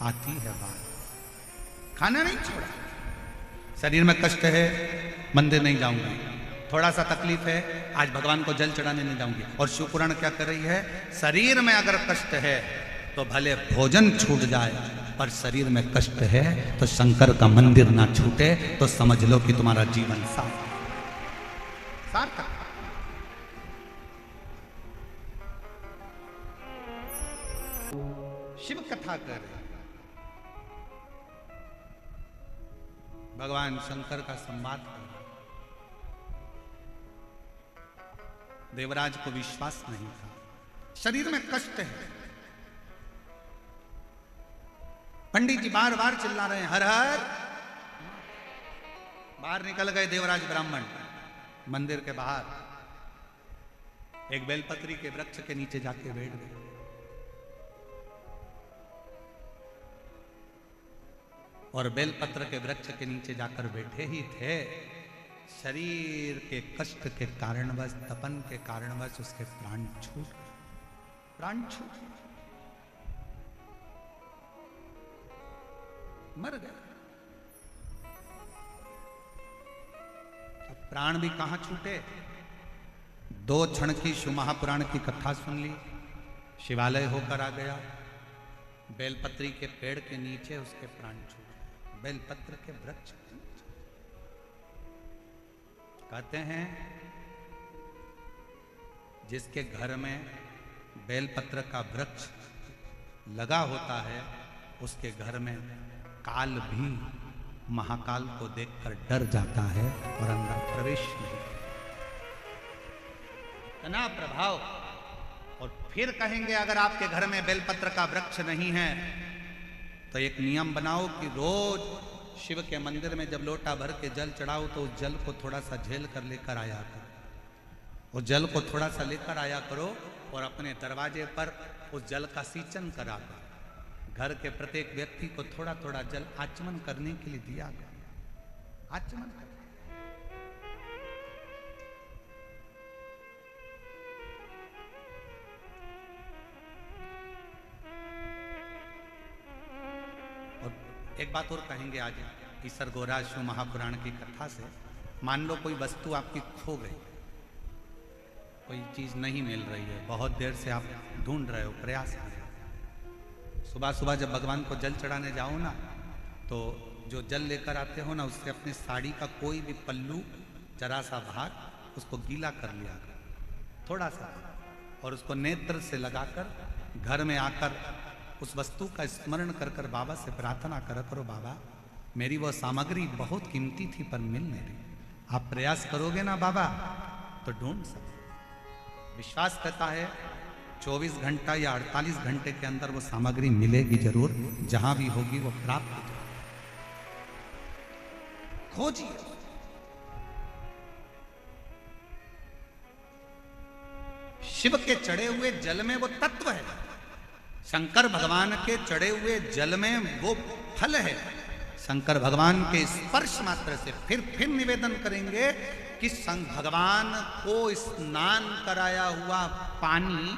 आती है बात। खाना नहीं छोड़ा, शरीर में कष्ट है, मंदिर नहीं जाऊंगी, थोड़ा सा तकलीफ है, आज भगवान को जल चढ़ाने नहीं जाऊंगी। और शिव पुराण क्या कर रही है, शरीर में अगर कष्ट है तो भले भोजन छूट जाए, पर शरीर में कष्ट है तो शंकर का मंदिर ना छूटे, तो समझ लो कि तुम्हारा जीवन सार्थक। शिव कथा कर भगवान शंकर का संवाद कर, देवराज को विश्वास नहीं था, शरीर में कष्ट है। पंडित जी बार बार चिल्ला रहे हैं हर हर। बाहर निकल गए देवराज ब्राह्मण, मंदिर के बाहर एक बेलपत्री के वृक्ष के नीचे जाके बैठ गए। और बेलपत्र के वृक्ष के नीचे जाकर बैठे ही थे, शरीर के कष्ट के कारणवश, तपन के कारणवश उसके प्राण छूट, मर गए। अब प्राण भी कहां छूटे, 2 क्षण की शिव महापुराण की कथा सुन ली, शिवालय होकर आ गया, बेलपत्री के पेड़ के नीचे उसके प्राण छूटे, बेलपत्र के वृक्ष के नीचे। कहते हैं जिसके घर में बेलपत्र का वृक्ष लगा होता है, उसके घर में काल भी महाकाल को देखकर डर जाता है और अंदर प्रवेश नहीं। इतना प्रभाव। और फिर कहेंगे अगर आपके घर में बेलपत्र का वृक्ष नहीं है तो एक नियम बनाओ कि रोज शिव के मंदिर में जब लोटा भर के जल चढ़ाओ तो उस जल को थोड़ा सा झेल कर लेकर आया करो, उस जल को थोड़ा सा लेकर आया करो और अपने दरवाजे पर उस जल का सींचन करा करो। घर के प्रत्येक व्यक्ति को थोड़ा थोड़ा जल आचमन करने के लिए दिया करो, आचमन कर। और एक बात और कहेंगे आज ईसर गोरा शिव महापुराण की कथा से। मान लो कोई वस्तु आपकी खो गई, कोई चीज नहीं मिल रही है, बहुत देर से आप ढूंढ रहे हो, प्रयास कर रहे हो। सुबह सुबह जब भगवान को जल चढ़ाने जाओ ना, तो जो जल लेकर आते हो ना, उससे अपनी साड़ी का कोई भी पल्लू, जरा सा भाग उसको गीला कर लिया कर, थोड़ा सा, और उसको नेत्र से लगाकर घर में आकर उस वस्तु का स्मरण कर कर बाबा से प्रार्थना करा करो, बाबा मेरी वो सामग्री बहुत कीमती थी पर मिल नहीं रही। आप प्रयास करोगे ना बाबा तो ढूंढ सकते। विश्वास करता है 24 घंटा या 48 घंटे के अंदर वो सामग्री मिलेगी जरूर, जहां भी होगी वो प्राप्त हो। खोजिए। शिव के चढ़े हुए जल में वो तत्व है, शंकर भगवान के चढ़े हुए जल में वो फल है। शंकर भगवान के स्पर्श मात्र से फिर निवेदन करेंगे कि भगवान को स्नान कराया हुआ पानी,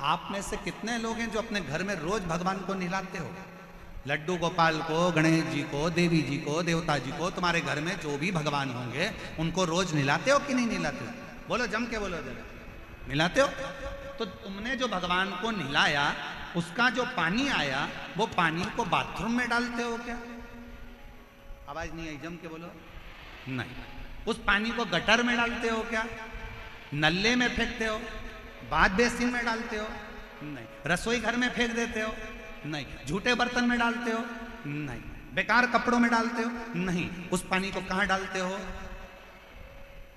आप में से कितने लोग हैं जो अपने घर में रोज भगवान को नहलाते हो? लड्डू गोपाल को, गणेश जी को, देवी जी को, देवता जी को, तुम्हारे घर में जो भी भगवान होंगे उनको रोज नहलाते हो कि नहीं नहलाते हो? बोलो, जम के बोलो जरा, नहलाते हो? तो तुमने जो भगवान को नहलाया उसका जो पानी आया वो पानी को बाथरूम में डालते हो क्या? आवाज नहीं आई, जम के बोलो। नहीं। उस पानी को गटर में डालते हो क्या? नल्ले में फेंकते हो? बाथ बेसिन में डालते हो? नहीं। रसोई घर में फेंक देते हो? नहीं। झूठे बर्तन में डालते हो? नहीं। बेकार कपड़ों में डालते हो? नहीं। उस पानी को कहाँ डालते हो?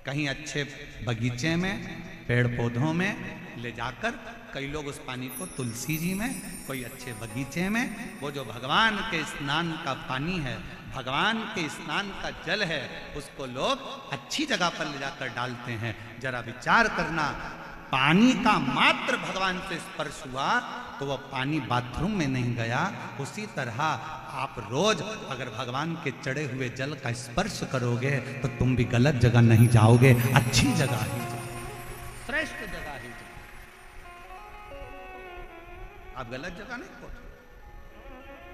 कहीं अच्छे बगीचे में, पेड़ पौधों में ले जाकर, कई लोग उस पानी को तुलसी जी में, कोई अच्छे बगीचे में, वो जो भगवान के स्नान का पानी है, भगवान के स्नान का जल है, उसको लोग अच्छी जगह पर ले जाकर डालते हैं। जरा विचार करना, पानी का मात्र भगवान से स्पर्श हुआ तो वह पानी बाथरूम में नहीं गया। उसी तरह आप रोज अगर भगवान के चढ़े हुए जल का स्पर्श करोगे तो तुम भी गलत जगह नहीं जाओगे, अच्छी जगह ही जाओगे, श्रेष्ठ जगह ही जाओगे। आप गलत जगह नहीं पहुंचो,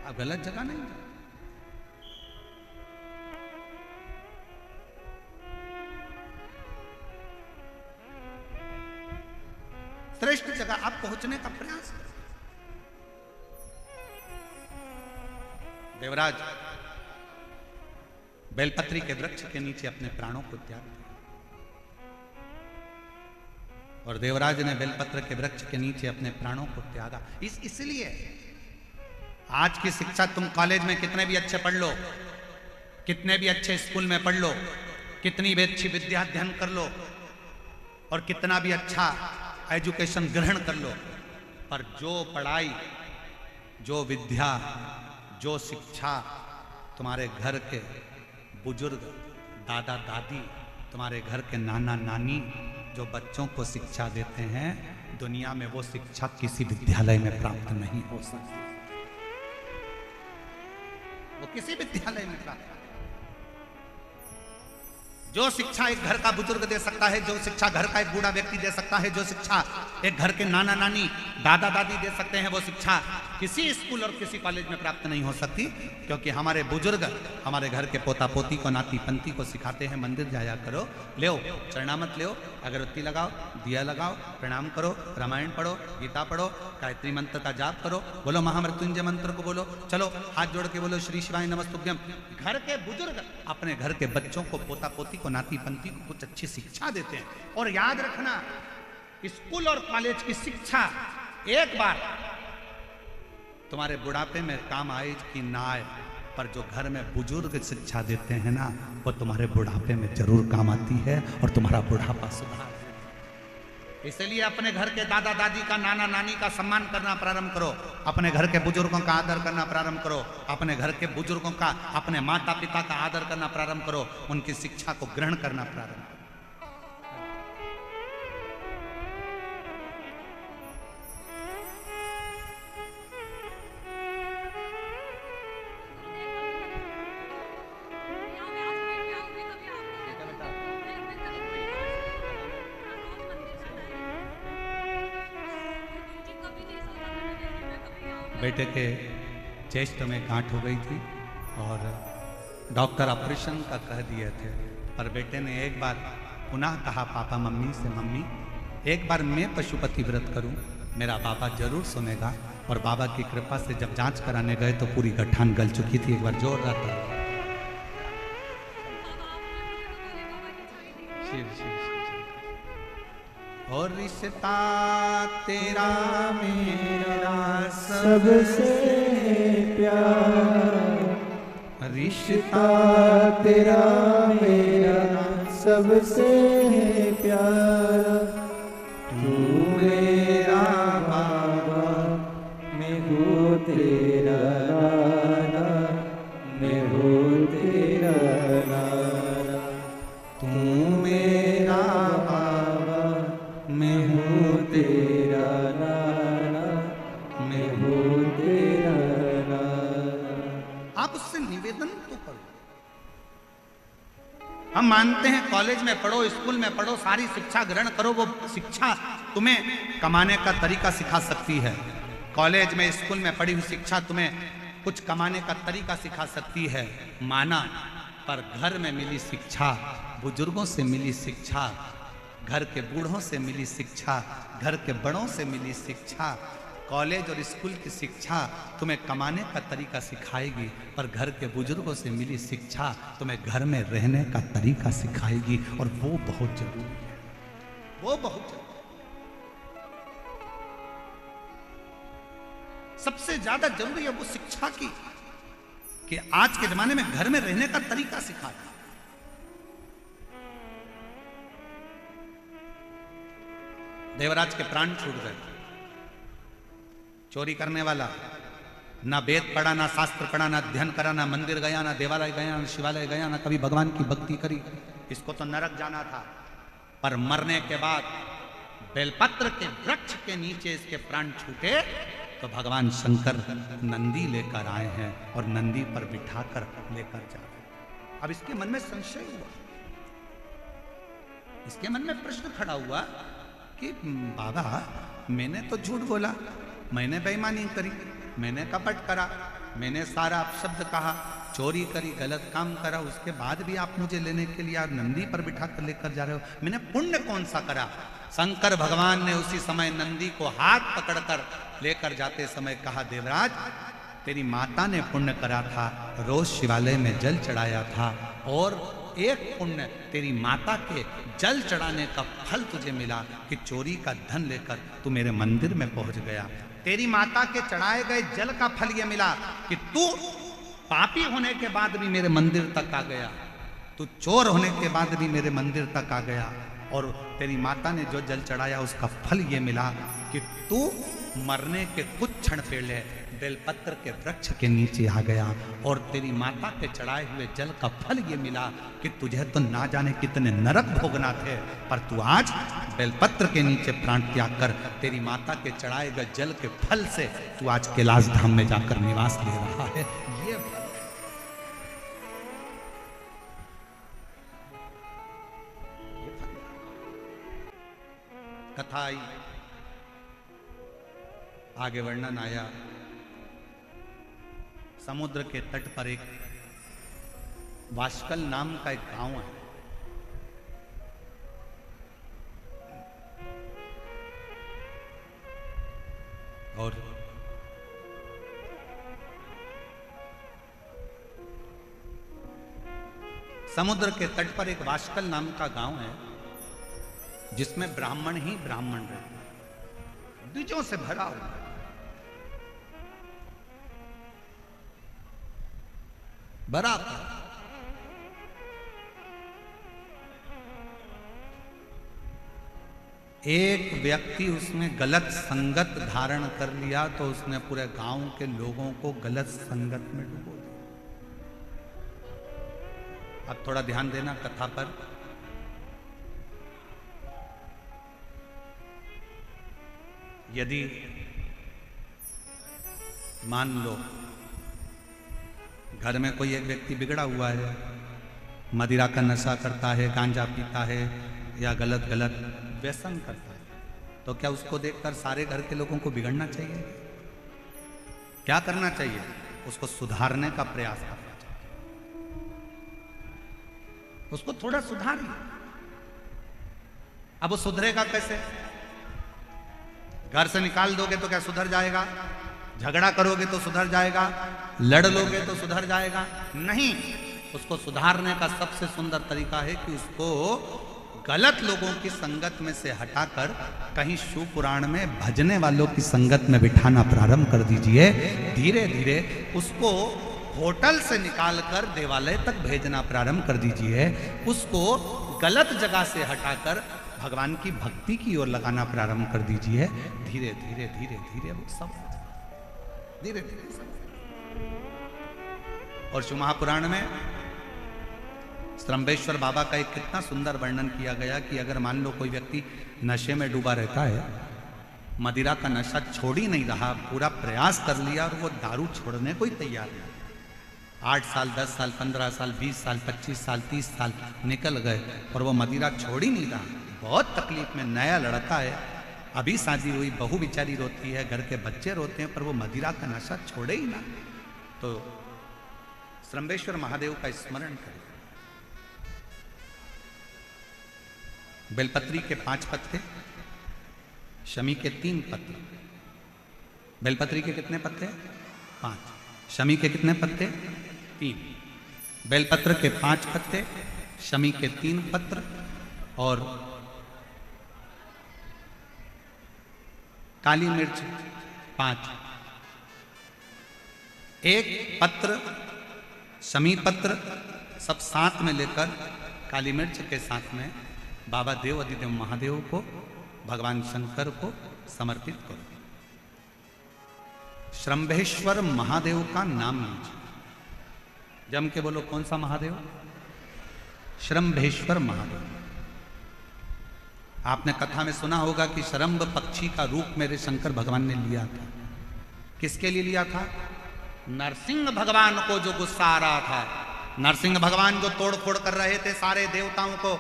आप गलत जगह नहीं जाओ। श्रेष्ठ जगह आप पहुंचने का प्रयास करें। देवराज बेलपत्री के वृक्ष के नीचे अपने प्राणों को त्याग दिया और देवराज ने बेलपत्र के वृक्ष के नीचे अपने प्राणों को त्यागा। इसलिए आज की शिक्षा तुम कॉलेज में कितने भी अच्छे पढ़ लो, कितने भी अच्छे स्कूल में पढ़ लो, कितनी भी अच्छी विद्या अध्ययन कर लो और कितना भी अच्छा एजुकेशन ग्रहण कर लो, पर जो पढ़ाई, जो विद्या, जो शिक्षा तुम्हारे घर के बुजुर्ग, दादा दादी, तुम्हारे घर के नाना नानी जो बच्चों को शिक्षा देते हैं, दुनिया में वो शिक्षा किसी विद्यालय में प्राप्त नहीं हो सकती। वो किसी विद्यालय में प्राप्त, जो शिक्षा एक घर का बुजुर्ग दे सकता है, जो शिक्षा घर का एक बूढ़ा व्यक्ति दे सकता है, जो शिक्षा एक घर के नाना नानी, दादा दादी दे सकते हैं, वो शिक्षा किसी स्कूल और किसी कॉलेज में प्राप्त नहीं हो सकती। क्योंकि हमारे बुजुर्ग हमारे घर के पोता पोती को, नाती पंती को सिखाते हैं, मंदिर जाया करो, ले चरणामत ले, अगरबत्ती लगाओ, दिया लगाओ, प्रणाम करो, रामायण पढ़ो, गीता पढ़ो, गायत्री मंत्र का जाप करो, बोलो महामृत्युंजय मंत्र को बोलो, चलो हाथ जोड़ के बोलो श्री शिवाय नमस्तुभ्यम। घर के बुजुर्ग अपने घर के बच्चों को, पोता पोती को, नाती पंती को कुछ अच्छी शिक्षा देते हैं। और याद रखना, स्कूल और कॉलेज की शिक्षा एक बार तुम्हारे बुढ़ापे में काम आए कि ना आए, पर जो घर में बुजुर्ग शिक्षा देते हैं ना, वो तुम्हारे बुढ़ापे में जरूर काम आती है और तुम्हारा बुढ़ापा सुधार। इसलिए अपने घर के दादा दादी का, नाना नानी का सम्मान करना प्रारंभ करो, अपने घर के बुजुर्गों का आदर करना प्रारंभ करो, अपने घर के बुजुर्गों का, अपने माता पिता का आदर करना प्रारंभ करो, उनकी शिक्षा को ग्रहण करना प्रारंभ करो। बेटे के चेस्ट में गांठ हो गई थी और डॉक्टर ऑपरेशन का कह दिए थे, पर बेटे ने एक बार पुनः कहा पापा मम्मी से, मम्मी एक बार मैं पशुपति व्रत करूं, मेरा बाबा जरूर सुनेगा। और बाबा की कृपा से जब जांच कराने गए तो पूरी गठान गल चुकी थी। एक बार जोर रहा था शिव शिव। और रिश्ता तेरा मेरा सबसे प्यारा, रिश्ता तेरा मेरा सबसे प्यारा, तू मेरा बाबा, मैं हूँ तेरा नाना, मैं हूँ तेरा नाना, तू मेरा बाबा, मैं हूँ तेरा नाना, मैं हूँ तेरा नाना। आप उससे निवेदन तो करो। हम मानते हैं कॉलेज में पढ़ो, स्कूल में पढ़ो, सारी शिक्षा ग्रहण करो, वो शिक्षा तुम्हें कमाने का तरीका सिखा सकती है। कॉलेज में, स्कूल में पढ़ी हुई शिक्षा तुम्हें कुछ कमाने का तरीका सिखा सकती है, माना। पर घर में मिली शिक्षा, बुजुर्गों से मिली शिक्षा, घर के बूढ़ों से मिली शिक्षा, घर के बड़ों से मिली शिक्षा, कॉलेज और स्कूल की शिक्षा तुम्हें कमाने का तरीका सिखाएगी, पर घर के बुजुर्गों से मिली शिक्षा तुम्हें घर में रहने का तरीका सिखाएगी। और वो बहुत जरूरी है, वो बहुत जरूरी। सबसे ज्यादा जरूरी है वो शिक्षा की, कि आज के जमाने में घर में रहने का तरीका सिखाए। देवराज के प्राण छूट गए। चोरी करने वाला ना वेद पढ़ा, ना शास्त्र पढ़ा, ना अध्ययन करा, ना मंदिर गया, ना देवालय गया, ना शिवालय गया, ना कभी भगवान की भक्ति करी, इसको तो नरक जाना था। पर मरने के बाद बेलपत्र के वृक्ष के नीचे इसके प्राण छूटे तो भगवान शंकर नंदी लेकर आए हैं और नंदी पर बिठाकर लेकर जा रहे हैं। अब इसके मन में संशय हुआ, इसके मन में प्रश्न खड़ा हुआ कि बाबा मैंने तो झूठ बोला, मैंने बेईमानी करी, मैंने कपट करा, मैंने सारा अपशब्द कहा, चोरी करी, गलत काम करा, उसके बाद भी आप मुझे लेने के लिए आप नंदी पर बिठा कर लेकर जा रहे हो, मैंने पुण्य कौन सा करा? शंकर भगवान ने उसी समय नंदी को हाथ पकड़कर लेकर जाते समय कहा, देवराज तेरी माता ने पुण्य करा था, रोज शिवालय में जल चढ़ाया था और एक पुण्य तेरी माता के जल चढ़ाने का फल तुझे मिला कि चोरी का धन लेकर तू मेरे मंदिर में पहुंच गया। तेरी माता के चढ़ाए गए जल का फल यह मिला कि तू पापी होने के बाद भी मेरे मंदिर तक आ गया, तू चोर होने के बाद भी मेरे मंदिर तक आ गया और तेरी माता ने जो जल चढ़ाया उसका फल ये मिला कि तू मरने के कुछ क्षण पहले बेलपत्र के वृक्ष के नीचे आ गया और तेरी माता के चढ़ाए हुए जल का फल ये मिला कि तुझे तो ना जाने कितने नरक भोगना थे, पर तू आज बेलपत्र के नीचे प्राण त्याग कर तेरी माता के चढ़ाए गए जल के फल से तू आज कैलाश धाम में जाकर निवास ले रहा है। ये कथा आई, आगे वर्णन आया। समुद्र के तट पर एक वाशकल नाम का एक गांव है। और समुद्र के तट पर एक वाशकल नाम का गांव है जिसमें ब्राह्मण ही ब्राह्मण रहते हैं, द्विजों से भरा हुआ। बराबर एक व्यक्ति उसमें गलत संगत धारण कर लिया तो उसने पूरे गांव के लोगों को गलत संगत में डुबो दिया। अब थोड़ा ध्यान देना कथा पर। यदि मान लो घर में कोई एक व्यक्ति बिगड़ा हुआ है, मदिरा का नशा करता है, गांजा पीता है या गलत गलत व्यसन करता है, तो क्या उसको देखकर सारे घर के लोगों को बिगड़ना चाहिए? क्या करना चाहिए? उसको सुधारने का प्रयास करना चाहिए, उसको थोड़ा सुधारिए। अब वो सुधरेगा कैसे? घर से निकाल दोगे तो क्या सुधर जाएगा? झगड़ा करोगे तो सुधर जाएगा? लड़ लोगे तो सुधर जाएगा? नहीं। उसको सुधारने का सबसे सुंदर तरीका है कि उसको गलत लोगों की संगत में से हटाकर कहीं शिव पुराण में भजने वालों की संगत में बिठाना प्रारंभ कर दीजिए। धीरे धीरे उसको होटल से निकालकर देवालय तक भेजना प्रारंभ कर दीजिए। उसको गलत जगह से हटाकर भगवान की भक्ति की ओर लगाना प्रारंभ कर दीजिए। धीरे धीरे धीरे धीरे वो सब धीरे धीरे सब। और शिव महापुराण में श्रम्भेश्वर बाबा का एक कितना सुंदर वर्णन किया गया कि अगर मान लो कोई व्यक्ति नशे में डूबा रहता है, मदिरा का नशा छोड़ ही नहीं रहा, पूरा प्रयास कर लिया और वो दारू छोड़ने को ही तैयार नहीं, 8 साल 10 साल 15 साल 20 साल 25 साल 30 साल निकल गए और वो मदिरा छोड़ ही नहीं रहा, बहुत तकलीफ में। नया लड़का है, अभी शादी हुई, बहू बेचारी रोती है, घर के बच्चे रोते हैं, पर वो मदिरा का नशा छोड़े ही ना। तो श्रम्भेश्वर महादेव का स्मरण करें। बेलपत्री के 5 पत्ते, शमी के 3 पत्ते। बेलपत्री के कितने पत्ते? 5। शमी के कितने पत्ते? 3। बेलपत्र के 5 पत्ते, शमी के 3 पत्र और काली मिर्च 5। एक पत्र, शमी पत्र सब साथ में लेकर काली मिर्च के साथ में बाबा देव अधिदेव महादेव को, भगवान शंकर को समर्पित करो। श्रम्भेश्वर महादेव का नाम लीजिए। जम के बोलो, कौन सा महादेव? श्रम्भेश्वर महादेव। आपने कथा में सुना होगा कि शरम्भ पक्षी का रूप मेरे शंकर भगवान ने लिया था। किसके लिए लिया था? नरसिंह भगवान को जो गुस्सा आ रहा था, नरसिंह भगवान जो तोड़ फोड़ कर रहे थे, सारे देवताओं को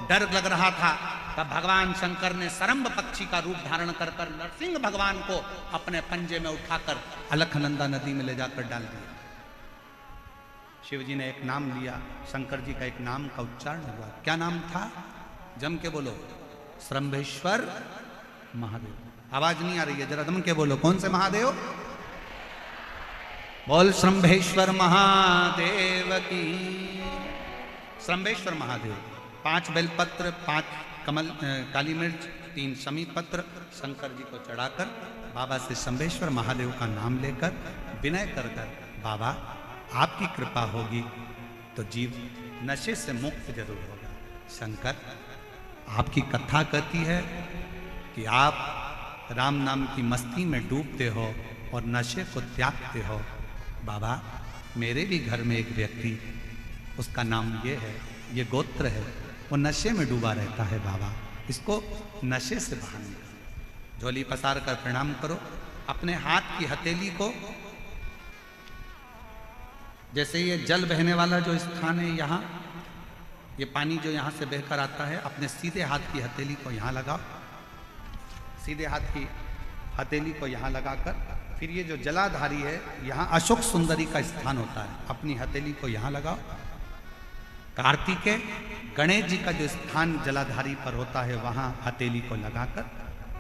डर लग रहा था, तब भगवान शंकर ने शरम्भ पक्षी का रूप धारण कर कर नरसिंह भगवान को अपने पंजे में उठाकर अलकनंदा नदी में ले जाकर डाल दिया। शिव जी ने एक नाम लिया, शंकर जी का एक नाम का उच्चारण हुआ। क्या नाम था? जम के बोलो, श्रम्भेश्वर महादेव। आवाज नहीं आ रही है, जरा दम के बोलो, कौन से महादेव? बोल श्रम्भेश्वर महादेव की। श्रम्भेश्वर महादेव 5 बेलपत्र, 5 कमल काली मिर्च, 3 शमी पत्र शंकर जी को चढ़ाकर बाबा से श्रम्भेश्वर महादेव का नाम लेकर विनय कर कर, बाबा आपकी कृपा होगी तो जीव नशे से मुक्त जरूर होगा। शंकर, आपकी कथा कहती है कि आप राम नाम की मस्ती में डूबते हो और नशे को त्यागते हो। बाबा, मेरे भी घर में एक व्यक्ति, उसका नाम ये है, ये गोत्र है, वो नशे में डूबा रहता है। बाबा, इसको नशे से बाहर निकालो। झोली पसार कर प्रणाम करो। अपने हाथ की हथेली को, जैसे ये जल बहने वाला जो स्थान है, यहाँ ये पानी जो यहाँ से बहकर आता है, अपने सीधे हाथ की हथेली को यहाँ लगाओ। सीधे हाथ की हथेली को यहाँ लगाकर फिर ये जो जलाधारी है, यहाँ अशोक सुंदरी का स्थान होता है, अपनी हथेली को यहाँ लगाओ। कार्तिकेय गणेश जी का जो स्थान जलाधारी पर होता है, वहाँ हथेली को लगाकर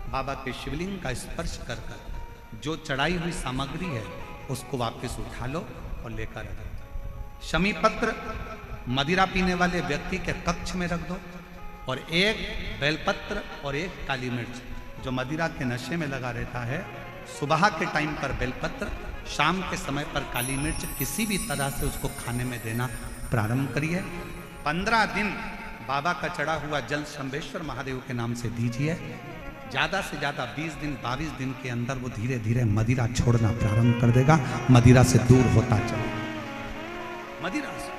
बाबा के शिवलिंग का स्पर्श कर कर जो चढ़ाई हुई सामग्री है उसको वापस उठा लो और लेकर रख दो। शमी पत्र मदिरा पीने वाले व्यक्ति के कक्ष में रख दो, और एक बेलपत्र और एक काली मिर्च जो मदिरा के नशे में लगा रहता है, सुबह के टाइम पर बेलपत्र, शाम के समय पर काली मिर्च, किसी भी तरह से उसको खाने में देना प्रारंभ करिए। 15 दिन बाबा का चढ़ा हुआ जल शंभेश्वर महादेव के नाम से दीजिए। ज़्यादा से ज़्यादा 20 दिन 22 दिन के अंदर वो धीरे धीरे मदिरा छोड़ना प्रारंभ कर देगा, मदिरा से दूर होता चलेगा। मदिरा से